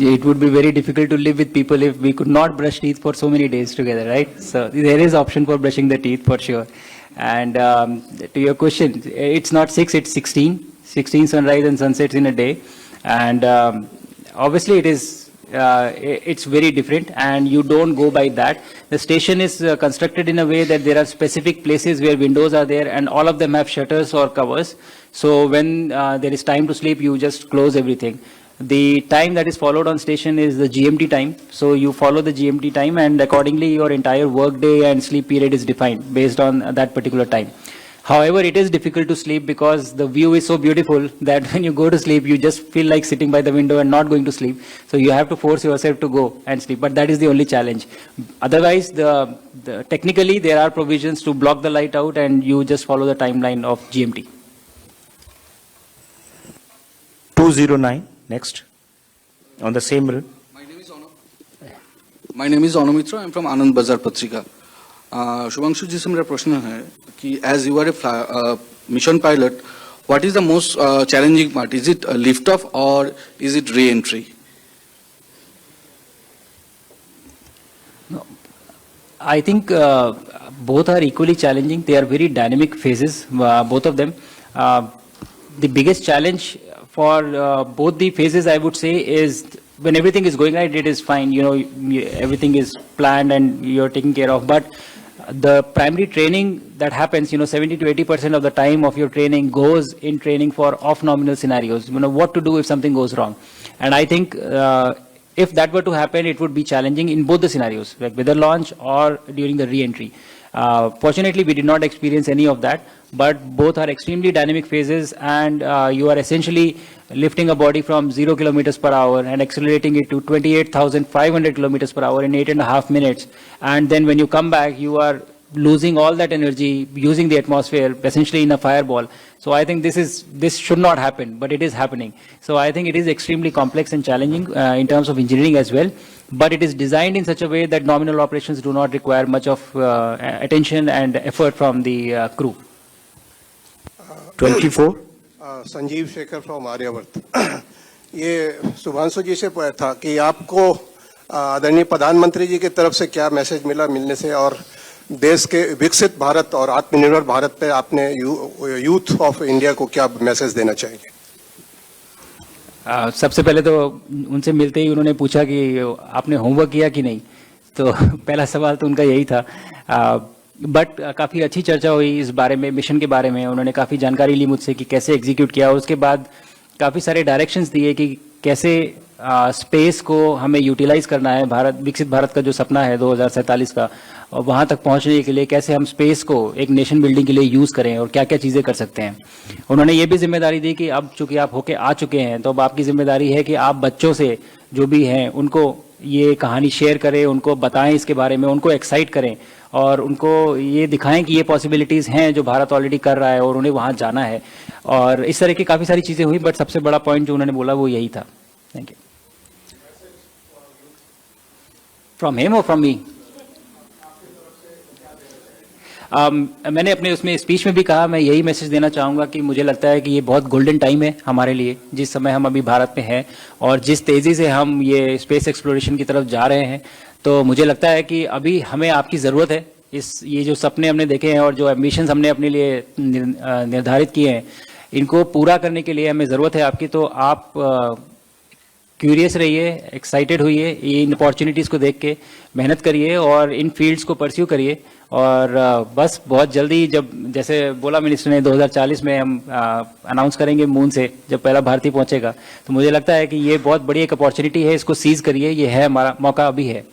It would be very difficult to live with people if we could not brush teeth for so many days together, right? So there is option for brushing the teeth for sure. And to your question, it's not 6, it's 16 sunrise and sunsets in a day. And obviously it is, it's very different and you don't go by that. The station is constructed in a way that there are specific places where windows are there and all of them have shutters or covers. So when there is time to sleep, you just close everything. The time that is followed on station is the GMT time. So you follow the GMT time and accordingly your entire work day and sleep period is defined based on that particular time. However, it is difficult to sleep because the view is so beautiful that when you go to sleep, you just feel like sitting by the window and not going to sleep. So you have to force yourself to go and sleep. But that is the only challenge. Otherwise, technically there are provisions to block the light out and you just follow the timeline of GMT. 209. Next, on the same row. My name is Anumitra. I'm from Anand Bazar Patrika. Shubhanshu ji से मेरा प्रश्न है कि as you are a mission pilot, what is the most challenging part? Is it lift off or is it re-entry? No, I think both are equally challenging. They are very dynamic phases, both of them. The biggest challenge for both the phases, I would say, is when everything is going right, it is fine. You know, everything is planned and you're taken care of. But the primary training that happens, 70 to 80% of the time of your training goes in training for off-nominal scenarios. What to do if something goes wrong. And I think if that were to happen, it would be challenging in both the scenarios, like with the launch or during the re-entry. Fortunately, we did not experience any of that, but both are extremely dynamic phases, and you are essentially lifting a body from 0 kilometers per hour and accelerating it to 28,500 kilometers per hour in 8.5 minutes. And then when you come back, you are losing all that energy, using the atmosphere, essentially in a fireball. So I think this should not happen, but it is happening. So I think it is extremely complex and challenging in terms of engineering as well. But it is designed in such a way that nominal operations do not require much of attention and effort from the crew. 24. Sanjeev Shekhar from Aryavart. ये शुभांशु जी से पूछा था कि आपको आदरणीय प्रधानमंत्री जी की तरफ से क्या मैसेज मिला मिलने से, और देश के विकसित भारत और आत्मनिर्भर भारत पे आपने यूथ ऑफ इंडिया को क्या मैसेज देना चाहेंगे? सबसे पहले तो उनसे मिलते ही उन्होंने पूछा कि आपने होमवर्क किया कि नहीं, तो पहला सवाल तो उनका यही था। बट काफ़ी अच्छी चर्चा हुई इस बारे में, मिशन के बारे में। उन्होंने काफ़ी जानकारी ली मुझसे कि कैसे एग्जीक्यूट किया, उसके बाद काफ़ी सारे डायरेक्शंस दिए कि कैसे स्पेस को हमें यूटिलाइज करना है। भारत, विकसित भारत का जो सपना है 2047 का, और वहाँ तक पहुँचने के लिए कैसे हम स्पेस को एक नेशन बिल्डिंग के लिए यूज़ करें और क्या क्या चीज़ें कर सकते हैं। उन्होंने ये भी जिम्मेदारी दी कि अब चूंकि आप होके आ चुके हैं, तो अब आपकी जिम्मेदारी है कि आप बच्चों से जो भी हैं उनको ये कहानी शेयर करें, उनको बताएं इसके बारे में, उनको एक्साइट करें और उनको ये दिखाएं कि ये पॉसिबिलिटीज़ हैं जो भारत ऑलरेडी कर रहा है और उन्हें वहाँ जाना है। और इस तरह की काफ़ी सारी चीज़ें हुई, बट सबसे बड़ा पॉइंट जो उन्होंने बोला वो यही था। Thank you. फ्रॉम हिम और फ्रॉम मी? मैंने अपने उसमें स्पीच में भी कहा, मैं यही मैसेज देना चाहूँगा कि मुझे लगता है कि ये बहुत गोल्डन टाइम है हमारे लिए, जिस समय हम अभी भारत में हैं और जिस तेज़ी से हम ये स्पेस एक्सप्लोरेशन की तरफ जा रहे हैं। तो मुझे लगता है कि अभी हमें आपकी ज़रूरत है। ये जो सपने हमने देखे हैं और जो एम्बिशंस हमने अपने लिए निर्धारित किए हैं, इनको पूरा करने के लिए हमें ज़रूरत है आपकी। तो आप क्यूरियस रहिए, एक्साइटेड होइए, इन अपॉर्चुनिटीज़ को देख के मेहनत करिए और इन फील्ड्स को परस्यू करिए। और बस बहुत जल्दी, जब जैसे बोला मिनिस्टर ने 2040 में हम अनाउंस करेंगे मून से जब पहला भारतीय पहुंचेगा, तो मुझे लगता है कि ये बहुत बड़ी एक अपॉर्चुनिटी है, इसको सीज करिए, ये है हमारा मौका, अभी है।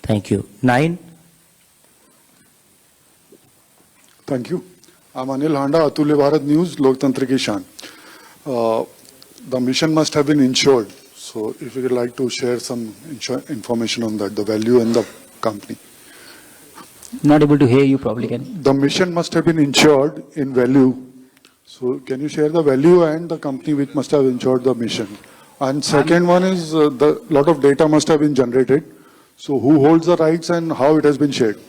Thank you. 9। Thank you. I am Anil Handa, Atulya Bharat news, लोकतंत्र की शान। The mission must have been insured. So if you would like to share some information on that, the value and the company. Not able to hear you probably, can you? The mission must have been insured in value. So can you share the value and the company which must have insured the mission? And second one is the lot of data must have been generated. So who holds the rights and how it has been shared?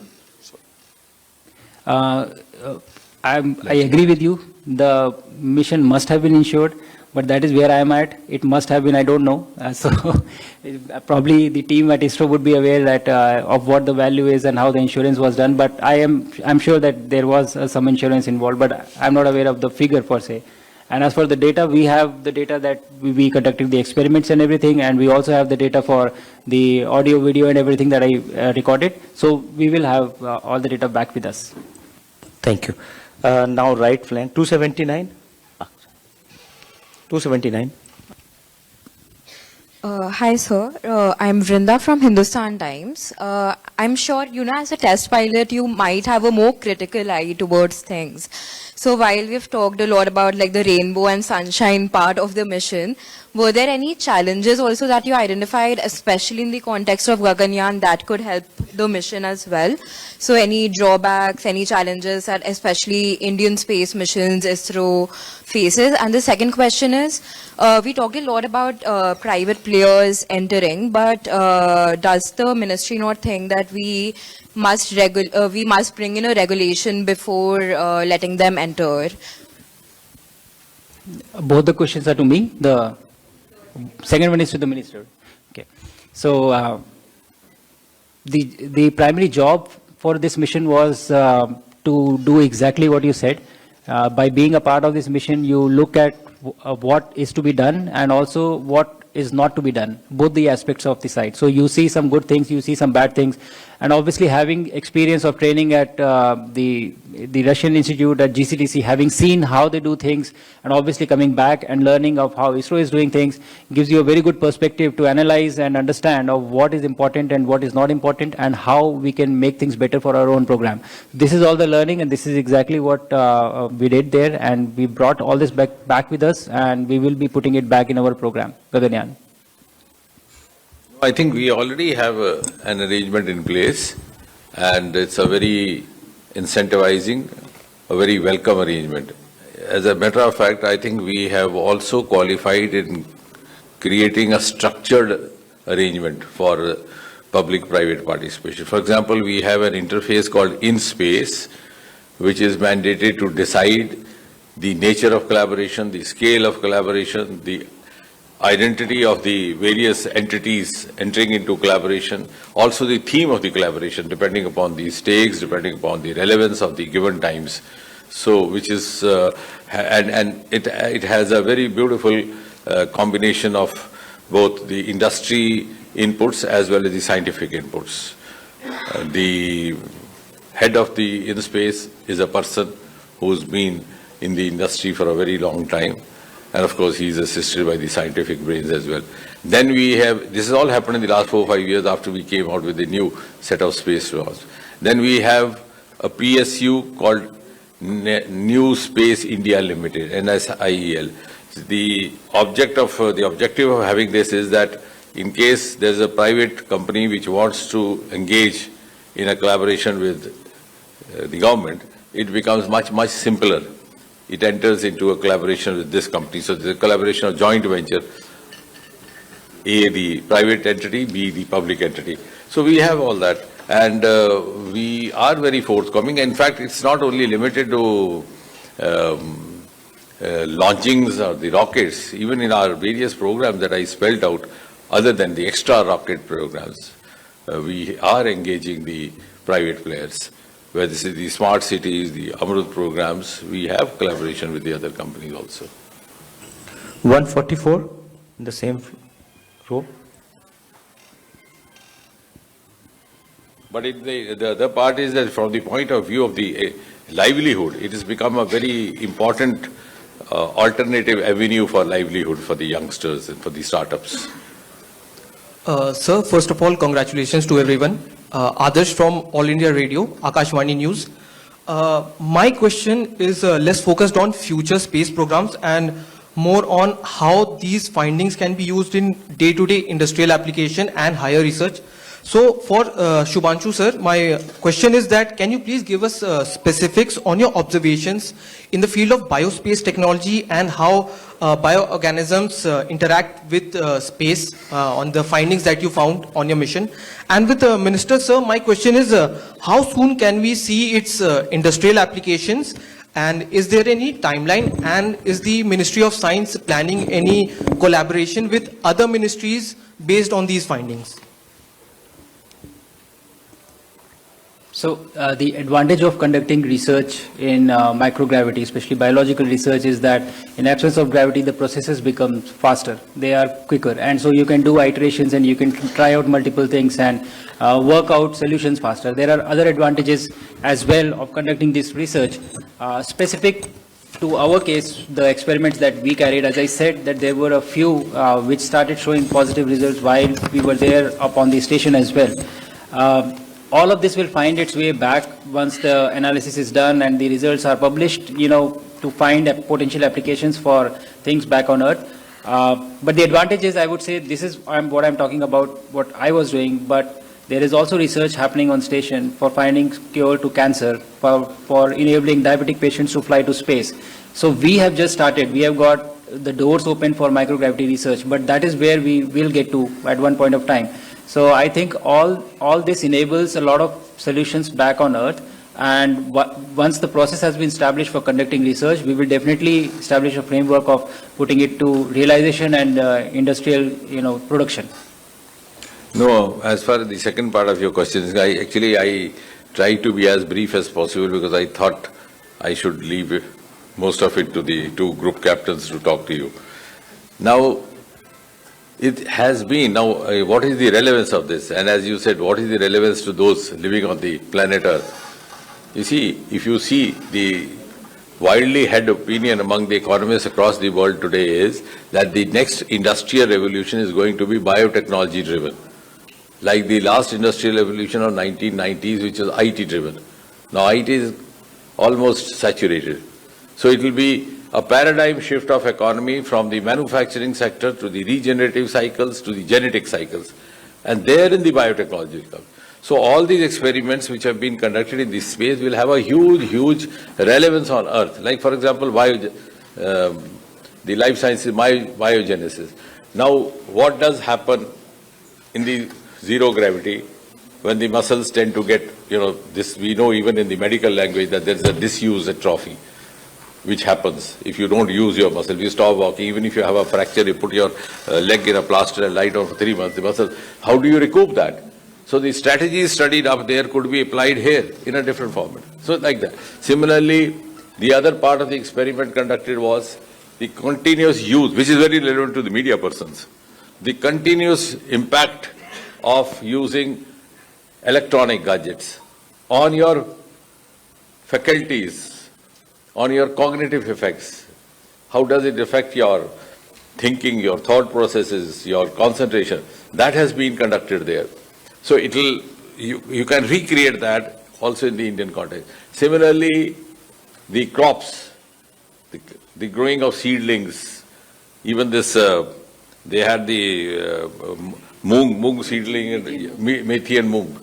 I agree with you. The mission must have been insured. But that is where I am at. It must have been, I don't know. So probably the team at ISRO would be aware that of what the value is and how the insurance was done. But I'm sure that there was some insurance involved, but I'm not aware of the figure per se. And as for the data, we have the data that we conducted the experiments and everything, and we also have the data for the audio, video, and everything that I recorded. So we will have all the data back with us. Thank you. Now right flank, 279. 279. Hi, sir. I'm Vrinda from Hindustan Times. I'm sure, as a test pilot, you might have a more critical eye towards things. So while we've talked a lot about like the rainbow and sunshine part of the mission, were there any challenges also that you identified, especially in the context of Gaganyaan, that could help the mission as well? So any drawbacks, any challenges that especially Indian space missions, ISRO faces? And the second question is, we talked a lot about private players entering, but does the ministry not think that we must bring in a regulation before letting them enter? Both the questions are to me. The second one is to the minister. Okay. So the primary job for this mission was to do exactly what you said. By being a part of this mission, you look at what is to be done and also what is not to be done, both the aspects of the site. So you see some good things, you see some bad things, and obviously having experience of training at the Russian Institute at GCTC, having seen how they do things, and obviously coming back and learning of how ISRO is doing things, gives you a very good perspective to analyze and understand of what is important and what is not important, and how we can make things better for our own program. This is all the learning, and this is exactly what we did there, and we brought all this back with us, and we will be putting it back in our program, Gaganyaan. I think we already have an arrangement in place, and it's a very incentivizing, a very welcome arrangement. As a matter of fact, I think we have also qualified in creating a structured arrangement for public-private participation. For example, we have an interface called InSpace, which is mandated to decide the nature of collaboration, the scale of collaboration, the identity of the various entities entering into collaboration, also the theme of the collaboration, depending upon the stakes, depending upon the relevance of the given times. So, which is, and it has a very beautiful combination of both the industry inputs as well as the scientific inputs. The head of the InSpace is a person who's been in the industry for a very long time. And of course, he is assisted by the scientific brains as well. Then we have, this has all happened in the last 4 or 5 years after we came out with the new set of space laws. Then we have a PSU called New Space India Limited, NSIEL. The objective of having this is that in case there's a private company which wants to engage in a collaboration with the government, it becomes much simpler. It enters into a collaboration with this company. So the collaboration of joint venture, A, the private entity, B, the public entity. So we have all that. And we are very forthcoming. In fact, it's not only limited to launchings of the rockets. Even in our various programs that I spelled out, other than the extra rocket programs, we are engaging the private players. Where this is the smart cities, the Amrut programs, we have collaboration with the other companies also. 144, in the same row. But the other part is that from the point of view of the livelihood, it has become a very important alternative avenue for livelihood for the youngsters and for the startups. Sir, first of all, congratulations to everyone. Adarsh from All India Radio, Akashvani News. My question is less focused on future space programs and more on how these findings can be used in day-to-day industrial application and higher research. So for Shubhanshu sir, my question is that can you please give us specifics on your observations in the field of biospace technology and how bioorganisms interact with space on the findings that you found on your mission? And with the Minister sir, my question is how soon can we see its industrial applications? And is there any timeline, and is the Ministry of Science planning any collaboration with other ministries based on these findings? So the advantage of conducting research in microgravity, especially biological research, is that in absence of gravity, the processes become faster. They are quicker. And so you can do iterations and you can try out multiple things and work out solutions faster. There are other advantages as well of conducting this research. Specific to our case, the experiments that we carried, as I said, that there were a few which started showing positive results while we were there up on the station as well. All of this will find its way back once the analysis is done and the results are published, to find potential applications for things back on Earth. But the advantage is, I would say, this is what I'm talking about, what I was doing, but there is also research happening on station for finding cure to cancer, for enabling diabetic patients to fly to space. So we have just started. We have got the doors open for microgravity research, but that is where we will get to at one point of time. So I think all this enables a lot of solutions back on Earth, and once the process has been established for conducting research, we will definitely establish a framework of putting it to realization and industrial, production. No, as far as the second part of your question is, I tried to be as brief as possible because I thought I should leave most of it to the two group captains to talk to you. Now, it has been. Now, what is the relevance of this? And as you said, what is the relevance to those living on the planet Earth? You see, if you see the widely held opinion among the economists across the world today is that the next industrial revolution is going to be biotechnology driven. Like the last industrial revolution of 1990s, which was IT driven. Now IT is almost saturated. So it will be a paradigm shift of economy from the manufacturing sector to the regenerative cycles to the genetic cycles. And there in the biotechnology will come. So all these experiments which have been conducted in this space will have a huge relevance on Earth. Like for example, the life sciences, biogenesis. Now what does happen in the zero gravity when the muscles tend to get, this we know even in the medical language that there's a disuse atrophy, which happens if you don't use your muscle. If you stop walking, even if you have a fracture, you put your leg in a plaster and lie down for 3 months, the muscle, how do you recoup that? So the strategies studied up there could be applied here in a different format. So like that. Similarly, the other part of the experiment conducted was the continuous use, which is very relevant to the media persons, the continuous impact of using electronic gadgets on your faculties, on your cognitive effects. How does it affect your thinking, your thought processes, your concentration? That has been conducted there. So you can recreate that also in the Indian context. Similarly, the crops, the growing of seedlings, even this, they had the mung seedling, and methi and mung.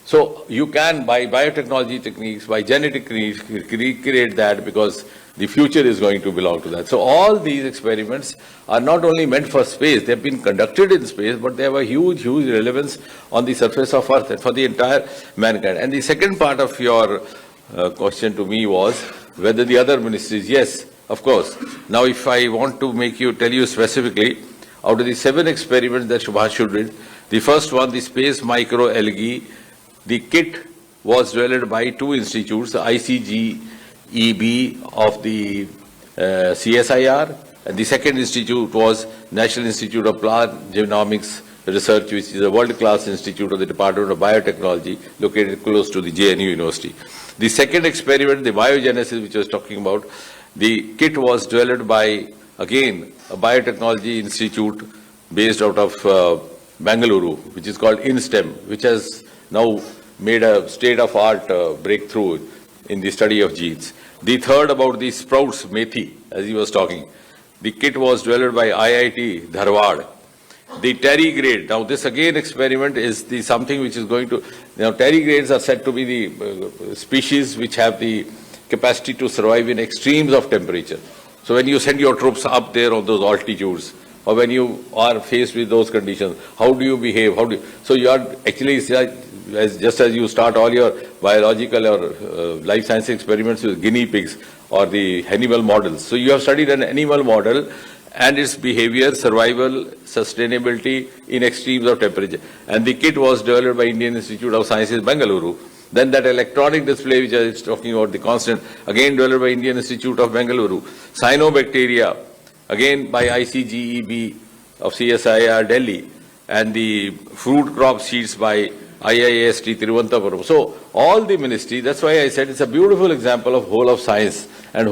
So you can, by biotechnology techniques, by genetic techniques, recreate that because the future is going to belong to that. So all these experiments are not only meant for space, they have been conducted in space, but they have a huge relevance on the surface of Earth and for the entire mankind. And the second part of your question to me was whether the other ministries, yes, of course. Now if I want to tell you specifically, out of the 7 experiments that Shubhanshu did, the first one, the space microalgae, the kit was developed by 2 institutes, the ICGEB of the CSIR, and the second institute was National Institute of Plant Genomics Research, which is a world-class institute of the Department of Biotechnology, located close to the JNU University. The second experiment, the biogenesis, which I was talking about, the kit was developed by, again, a biotechnology institute based out of Bengaluru, which is called InStem, which has now made a state-of-art breakthrough in the study of genes. The third about the sprouts, methi, as he was talking. The kit was developed by IIT Dharwad. The tardigrade, now this again experiment is something which is going to, tardigrades are said to be the species which have the capacity to survive in extremes of temperature. So when you send your troops up there on those altitudes, or when you are faced with those conditions, how do you behave? So you are actually, just as you start all your biological or life science experiments with guinea pigs or the animal models. So you have studied an animal model and its behavior, survival, sustainability in extremes of temperature. And the kit was developed by Indian Institute of Sciences, Bengaluru. Then that electronic display which I was talking about, the constant, again developed by Indian Institute of Bengaluru. Cyanobacteria, again by ICGEB of CSIR Delhi. And the fruit crop seeds by IIST Tiruvananthapuram. So all the ministry, that's why I said it's a beautiful example of whole of science and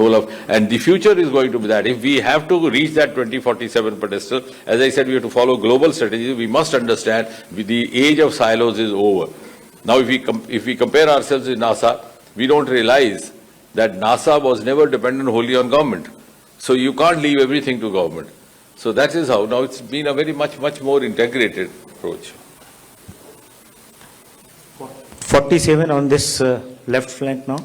and the future is going to be that. If we have to reach that 2047 pedestal, as I said, we have to follow global strategies. We must understand the age of silos is over. Now if we compare ourselves with NASA, we don't realize that NASA was never dependent wholly on government. So you can't leave everything to government. So that is how, now it's been a very much more integrated approach. 47 on this left flank now.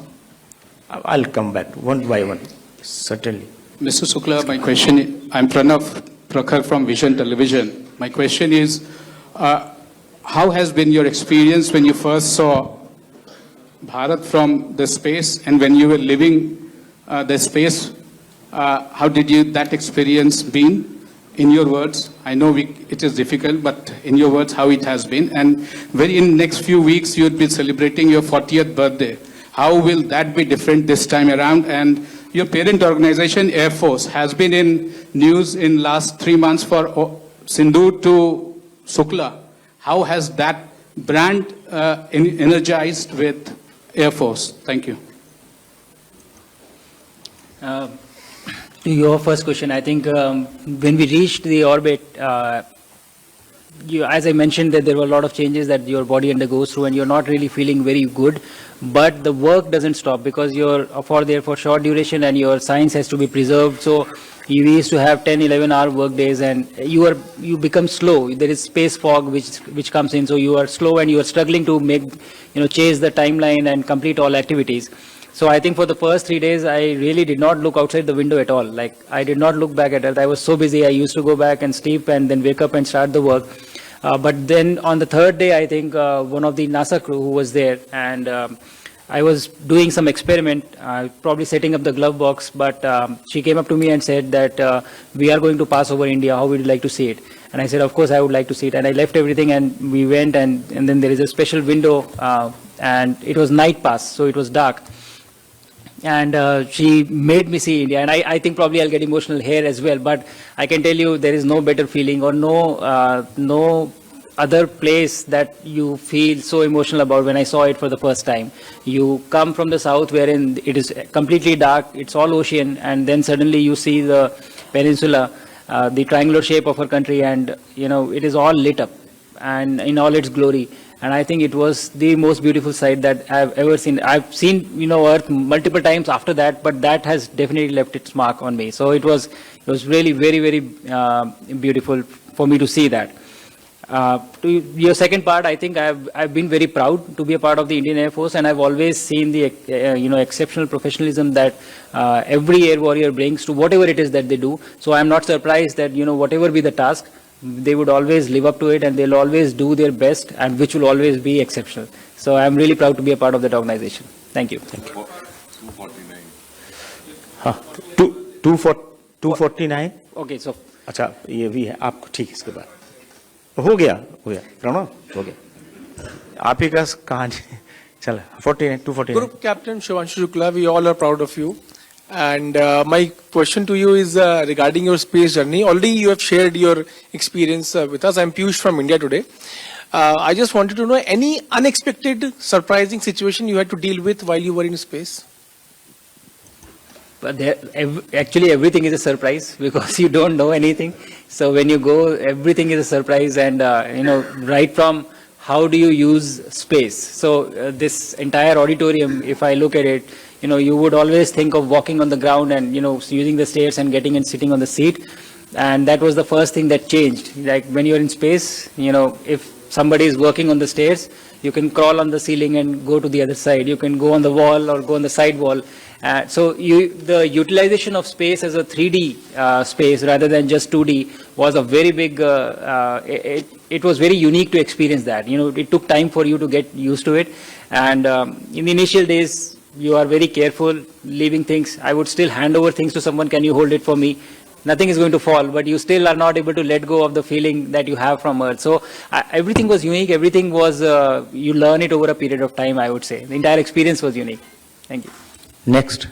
I'll come back one by one, certainly. Mr. Shukla, my question, I'm Pranav Prakhar from Vision Television. My question is, how has been your experience when you first saw Bharat from the space and when you were living the space? How did that experience been? In your words, I know it is difficult, but in your words, how it has been. And in next few weeks, you'll be celebrating your 40th birthday. How will that be different this time around? And your parent organization, Air Force, has been in news in last 3 months for Sindhu to Shukla, how has that brand energized with Air Force? Thank you. To your first question, I think when we reached the orbit, as I mentioned, that there were a lot of changes that your body undergoes through, and you're not really feeling very good. But the work doesn't stop because you're there for short duration, and your science has to be preserved. So we used to have 10, 11-hour work days, and you become slow. There is space fog which comes in, so you are slow and you are struggling to chase the timeline and complete all activities. So I think for the first 3 days, I really did not look outside the window at all. Like, I did not look back at it. I was so busy. I used to go back and sleep and then wake up and start the work. But then on the third day, I think one of the NASA crew who was there, and I was doing some experiment, probably setting up the glove box, but she came up to me and said that we are going to pass over India. How would you like to see it? And I said, of course, I would like to see it. And I left everything and we went, and then there is a special window, and it was night pass, so it was dark. And she made me see India, and I think probably I'll get emotional here as well, but I can tell you there is no better feeling or no other place that you feel so emotional about when I saw it for the first time. You come from the south wherein it is completely dark, it's all ocean, and then suddenly you see the peninsula, the triangular shape of our country, and it is all lit up and in all its glory. And I think it was the most beautiful sight that I've ever seen. I've seen, Earth multiple times after that, but that has definitely left its mark on me. So it was really very, very beautiful for me to see that. To your second part, I think I've been very proud to be a part of the Indian Air Force, and I've always seen the exceptional professionalism that every air warrior brings to whatever it is that they do. So I'm not surprised that whatever be the task, they would always live up to it, and they'll always do their best, and which will always be exceptional. So I'm really proud to be a part of that organization. Thank you. Thank you. 249. Okay, so अच्छा ये भी है आपको ठीक इसके बाद हो गया प्रणव हो गया आप ही का कहानी चल 49 249 Group Captain Shubhanshu Shukla, we all are proud of you. And my question to you is regarding your space journey. Already you have shared your experience with us. I'm Piyush from India today. I just wanted to know any unexpected, surprising situation you had to deal with while you were in space? But actually everything is a surprise because you don't know anything. So when you go, everything is a surprise, and right from how do you use space. So this entire auditorium, if I look at it, you would always think of walking on the ground and, using the stairs and getting and sitting on the seat. And that was the first thing that changed. Like when you're in space, if somebody is working on the stairs, you can crawl on the ceiling and go to the other side. You can go on the wall or go on the side wall. So the utilization of space as a 3D space rather than just 2D was a very big, it was very unique to experience that. It took time for you to get used to it. And in the initial days, you are very careful leaving things. I would still hand over things to someone. Can you hold it for me? Nothing is going to fall, but you still are not able to let go of the feeling that you have from Earth. So everything was unique. Everything was, you learn it over a period of time, I would say. The entire experience was unique. Thank you. Next.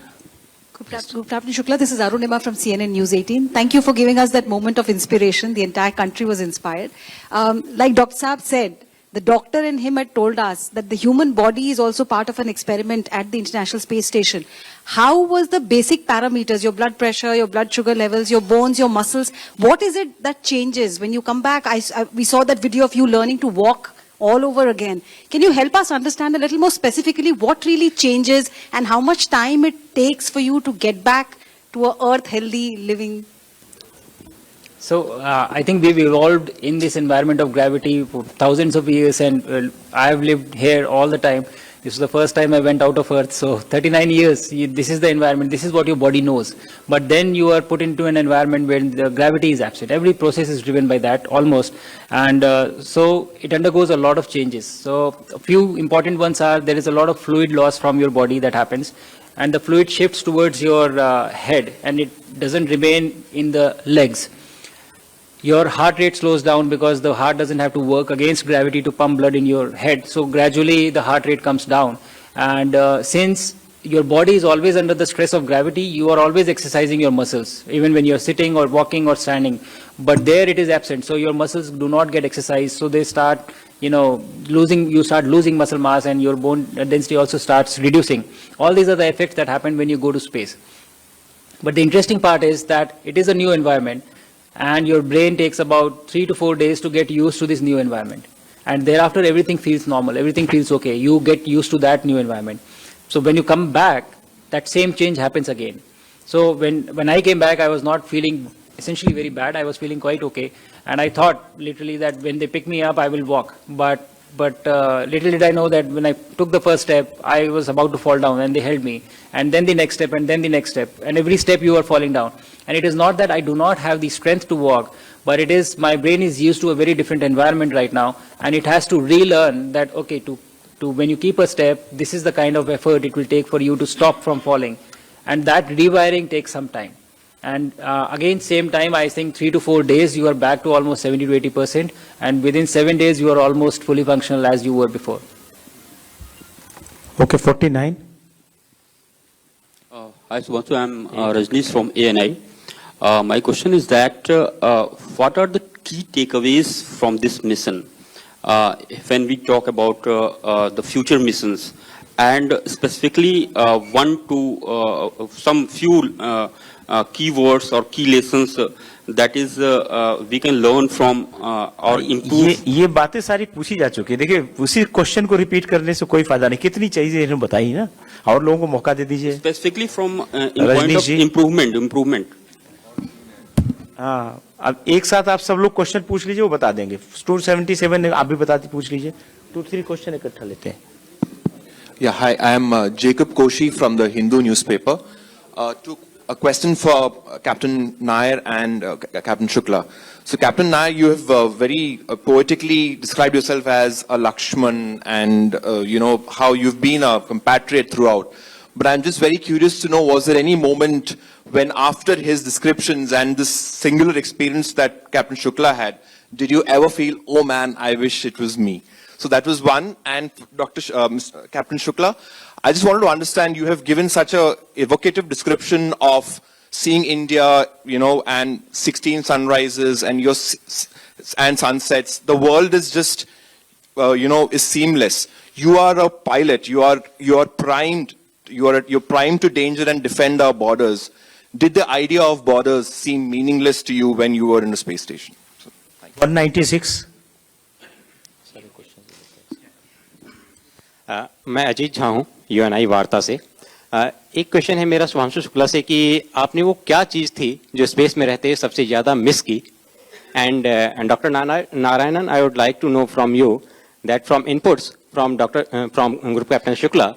Group Captain Shukla, this is Arunima from CNN News 18. Thank you for giving us that moment of inspiration. The entire country was inspired. Like Dr. Saab said, the doctor in him had told us that the human body is also part of an experiment at the International Space Station. How was the basic parameters, your blood pressure, your blood sugar levels, your bones, your muscles? What is it that changes when you come back? We saw that video of you learning to walk all over again. Can you help us understand a little more specifically what really changes and how much time it takes for you to get back to a earth healthy living? So I think we've evolved in this environment of gravity for thousands of years, and I've lived here all the time. This is the first time I went out of Earth. So 39 years, this is the environment, this is what your body knows. But then you are put into an environment where the gravity is absent. Every process is driven by that, almost. And so it undergoes a lot of changes. So a few important ones are, there is a lot of fluid loss from your body that happens. And the fluid shifts towards your head, and it doesn't remain in the legs. Your heart rate slows down because the heart doesn't have to work against gravity to pump blood in your head. So gradually the heart rate comes down. And since your body is always under the stress of gravity. You are always exercising your muscles, even when you're sitting or walking or standing. But there it is absent. So your muscles do not get exercised. So they start, you start losing muscle mass, and your bone density also starts reducing. All these are the effects that happen when you go to space. But the interesting part is that it is a new environment, and your brain takes about 3 to 4 days to get used to this new environment. And thereafter, everything feels normal. Everything feels okay. You get used to that new environment. So when you come back, that same change happens again. So when I came back, I was not feeling essentially very bad. I was feeling quite okay. And I thought literally that when they pick me up, I will walk. But little did I know that when I took the first step, I was about to fall down, and they held me. And then the next step, and then the next step. And every step you are falling down. And it is not that I do not have the strength to walk, but it is my brain is used to a very different environment right now. And it has to relearn that, okay, to when you keep a step, this is the kind of effort it will take for you to stop from falling. And that rewiring takes some time. And again, same time, I think 3 to 4 days, you are back to almost 70 to 80%. And within 7 days, you are almost fully functional as you were before. Okay, 49. Hi, Shubhanshu. I'm Rajneesh from ANI. My question is that what are the key takeaways from this mission? When we talk about the future missions, and specifically some few keywords or key lessons that is we can learn from or improve. ये बातें सारी पूछी जा चुकी है. देखिए, उसी question को रिपीट करने से कोई फायदा नहीं. कितनी चाहिए इन्हें बताइए ना, और लोगों को मौका दे दीजिए. Specifically from in point of improvement. हाँ, अब एक साथ आप सब लोग क्वेश्चन पूछ लीजिए, वो बता देंगे. 277 आप भी पूछ लीजिए. 2-3 क्वेश्चन इकट्ठा लेते हैं. Yeah, hi, I am Jacob Koshi from the Hindu newspaper. A question for Captain Nair and Captain Shukla. So, Captain Nair, you have very poetically described yourself as a Lakshman, and how you've been a compatriot throughout. But I'm just very curious to know, was there any moment when, after his descriptions and this singular experience that Captain Shukla had, did you ever feel, oh man, I wish it was me? So that was one. And Captain Shukla, I just wanted to understand, you have given such a evocative description of seeing India, and 16 sunrises and and sunsets. The world is just, is seamless. You are a pilot. You are primed. You're primed to danger and defend our borders. Did the idea of borders seem meaningless to you when you were in a space station? So, 196. मैं अजीत झा हूँ Uni वार्ता से. एक question है मेरा शुभांशु शुक्ला से कि आपने वो क्या चीज़ थी जो स्पेस में रहते सबसे ज़्यादा मिस की. And doctor Narayanan, I would like to know from you that from inputs from group captain Shukla,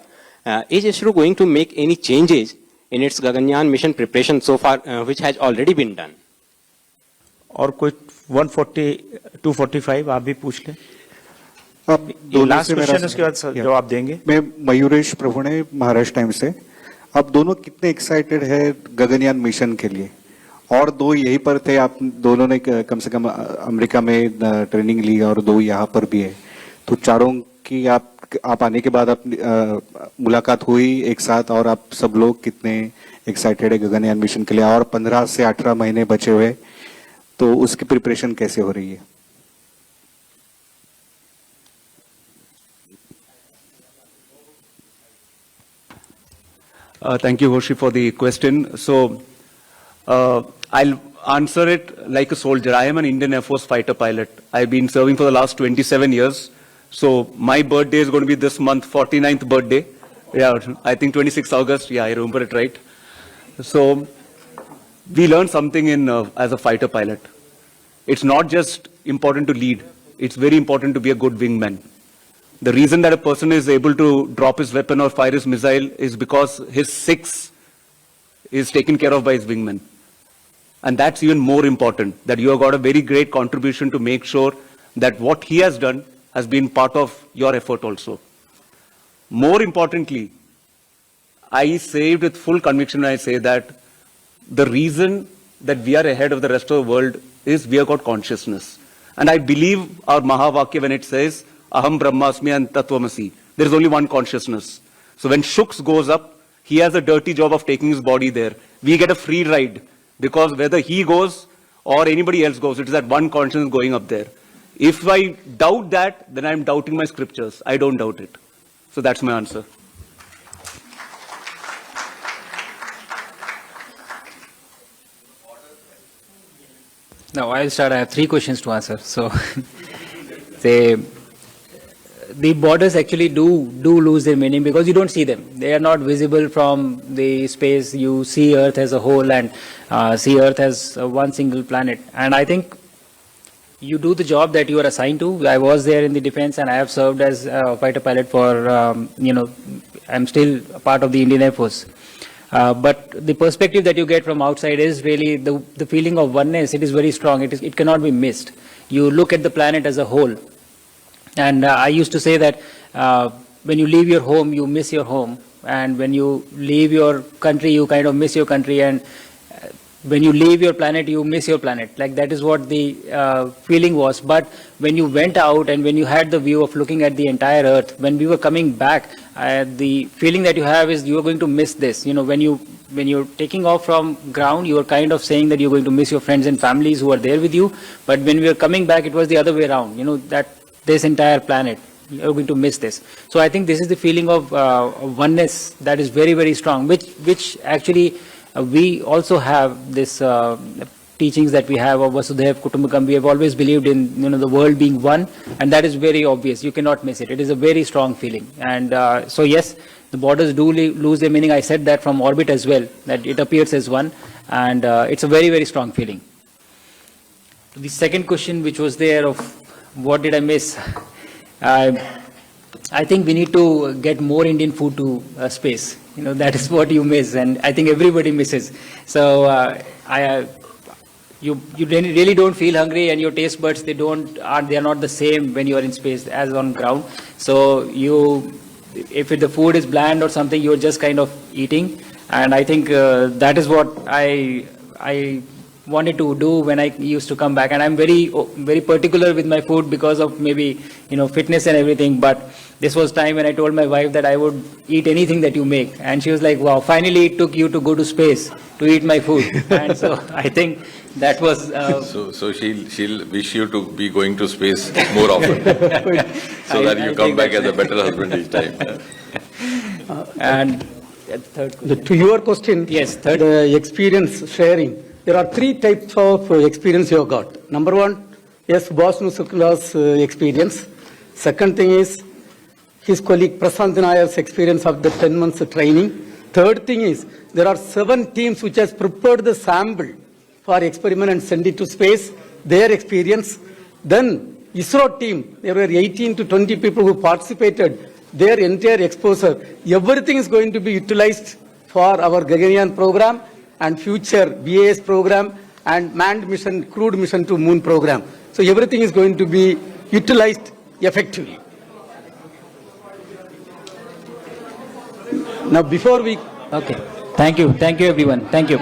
is ISRO going to make any changes in its Gaganyaan mission preparation so far, which has already been done? और कोई 140, 245 आप भी पूछ लें. Last question, उसके बाद जवाब देंगे. मैं मयूरेश प्रभुणे, महाराष्ट्र टाइम्स से. आप दोनों कितने एक्साइटेड है गगनयान मिशन के लिए? और दो यहीं पर थे, आप दोनों ने कम से कम अमेरिका में ट्रेनिंग ली और 2 यहाँ पर भी है. तो चारों की आप आने के बाद मुलाकात हुई एक साथ, और आप सब लोग कितने एक्साइटेड है गगनयान मिशन के लिए? और 15 से 18 महीने बचे हुए, तो उसकी प्रिपरेशन कैसे हो रही है? Thank you, Hoshi, for the question. So, I'll answer it like a soldier. I am an Indian Air Force fighter pilot. I've been serving for the last 27 years. So, my birthday is going to be this month, 49th birthday. Yeah, I think 26th August. Yeah, I remember it right. So, we learned something as a fighter pilot. It's not just important to lead. It's very important to be a good wingman. The reason that a person is able to drop his weapon or fire his missile is because his 6 is taken care of by his wingman. And that's even more important, that you have got a very great contribution to make sure that what he has done has been part of your effort also. More importantly, I say with full conviction when I say that the reason that we are ahead of the rest of the world is we have got consciousness. And I believe our Mahavakya when it says, Aham Brahmasmi and Tattvamasi. There is only one consciousness. So when Shuks goes up, he has a dirty job of taking his body there. We get a free ride because whether he goes or anybody else goes, it is that one conscience going up there. If I doubt that, then I'm doubting my scriptures. I don't doubt it. So that's my answer. Now I'll start. I have 3 questions to answer. So, the borders actually do lose their meaning because you don't see them. They are not visible from the space. You see Earth as a whole and see Earth as one single planet. And I think you do the job that you are assigned to. I was there in the defense and I have served as a fighter pilot for, I'm still a part of the Indian Air Force. But the perspective that you get from outside is really the feeling of oneness. It is very strong. It cannot be missed. You look at the planet as a whole. And I used to say that when you leave your home, you miss your home. And when you leave your country, you kind of miss your country. And when you leave your planet, you miss your planet. Like that is what the feeling was. But when you went out and when you had the view of looking at the entire Earth, when we were coming back, the feeling that you have is you are going to miss this. You know, when you're taking off from ground, you are kind of saying that you're going to miss your friends and families who are there with you. But when we were coming back, it was the other way around. You know, that this entire planet, you're going to miss this. So I think this is the feeling of oneness that is very, very strong, which actually we also have this teachings that we have of Vasudhaiva Kutumbakam. We have always believed in the world being one, and that is very obvious. You cannot miss it. It is a very strong feeling. And so yes, the borders do lose their meaning. I said that from orbit as well, that it appears as one, and it's a very, very strong feeling. The second question which was there of what did I miss? I think we need to get more Indian food to space. You know, that is what you miss, and I think everybody misses. So you really don't feel hungry, and your taste buds they are not the same when you are in space as on ground. So if the food is bland or something, you're just kind of eating, and I think that is what I wanted to do when I used to come back. And I'm very, very particular with my food because of maybe, fitness and everything. But this was time when I told my wife that I would eat anything that you make. And she was like, wow, finally it took you to go to space to eat my food. And so I think that was... So she'll wish you to be going to space more often. So that you come back as a better husband each time. And third question. To your question, yes, third. The experience sharing. There are 3 types of experience you have got. Number 1, yes, Shubhanshu Shukla's experience. Second thing is his colleague Prashant Nayar's experience of the 10 months training. Third thing is there are 7 teams which has prepared the sample for experiment and send it to space, their experience. Then ISRO team, there were 18 to 20 people who participated, their entire exposure. Everything is going to be utilized for our Gaganyaan program and future BAS program and manned mission, crewed mission to moon program. So everything is going to be utilized effectively. Now before we... Okay. Thank you. Thank you everyone. Thank you.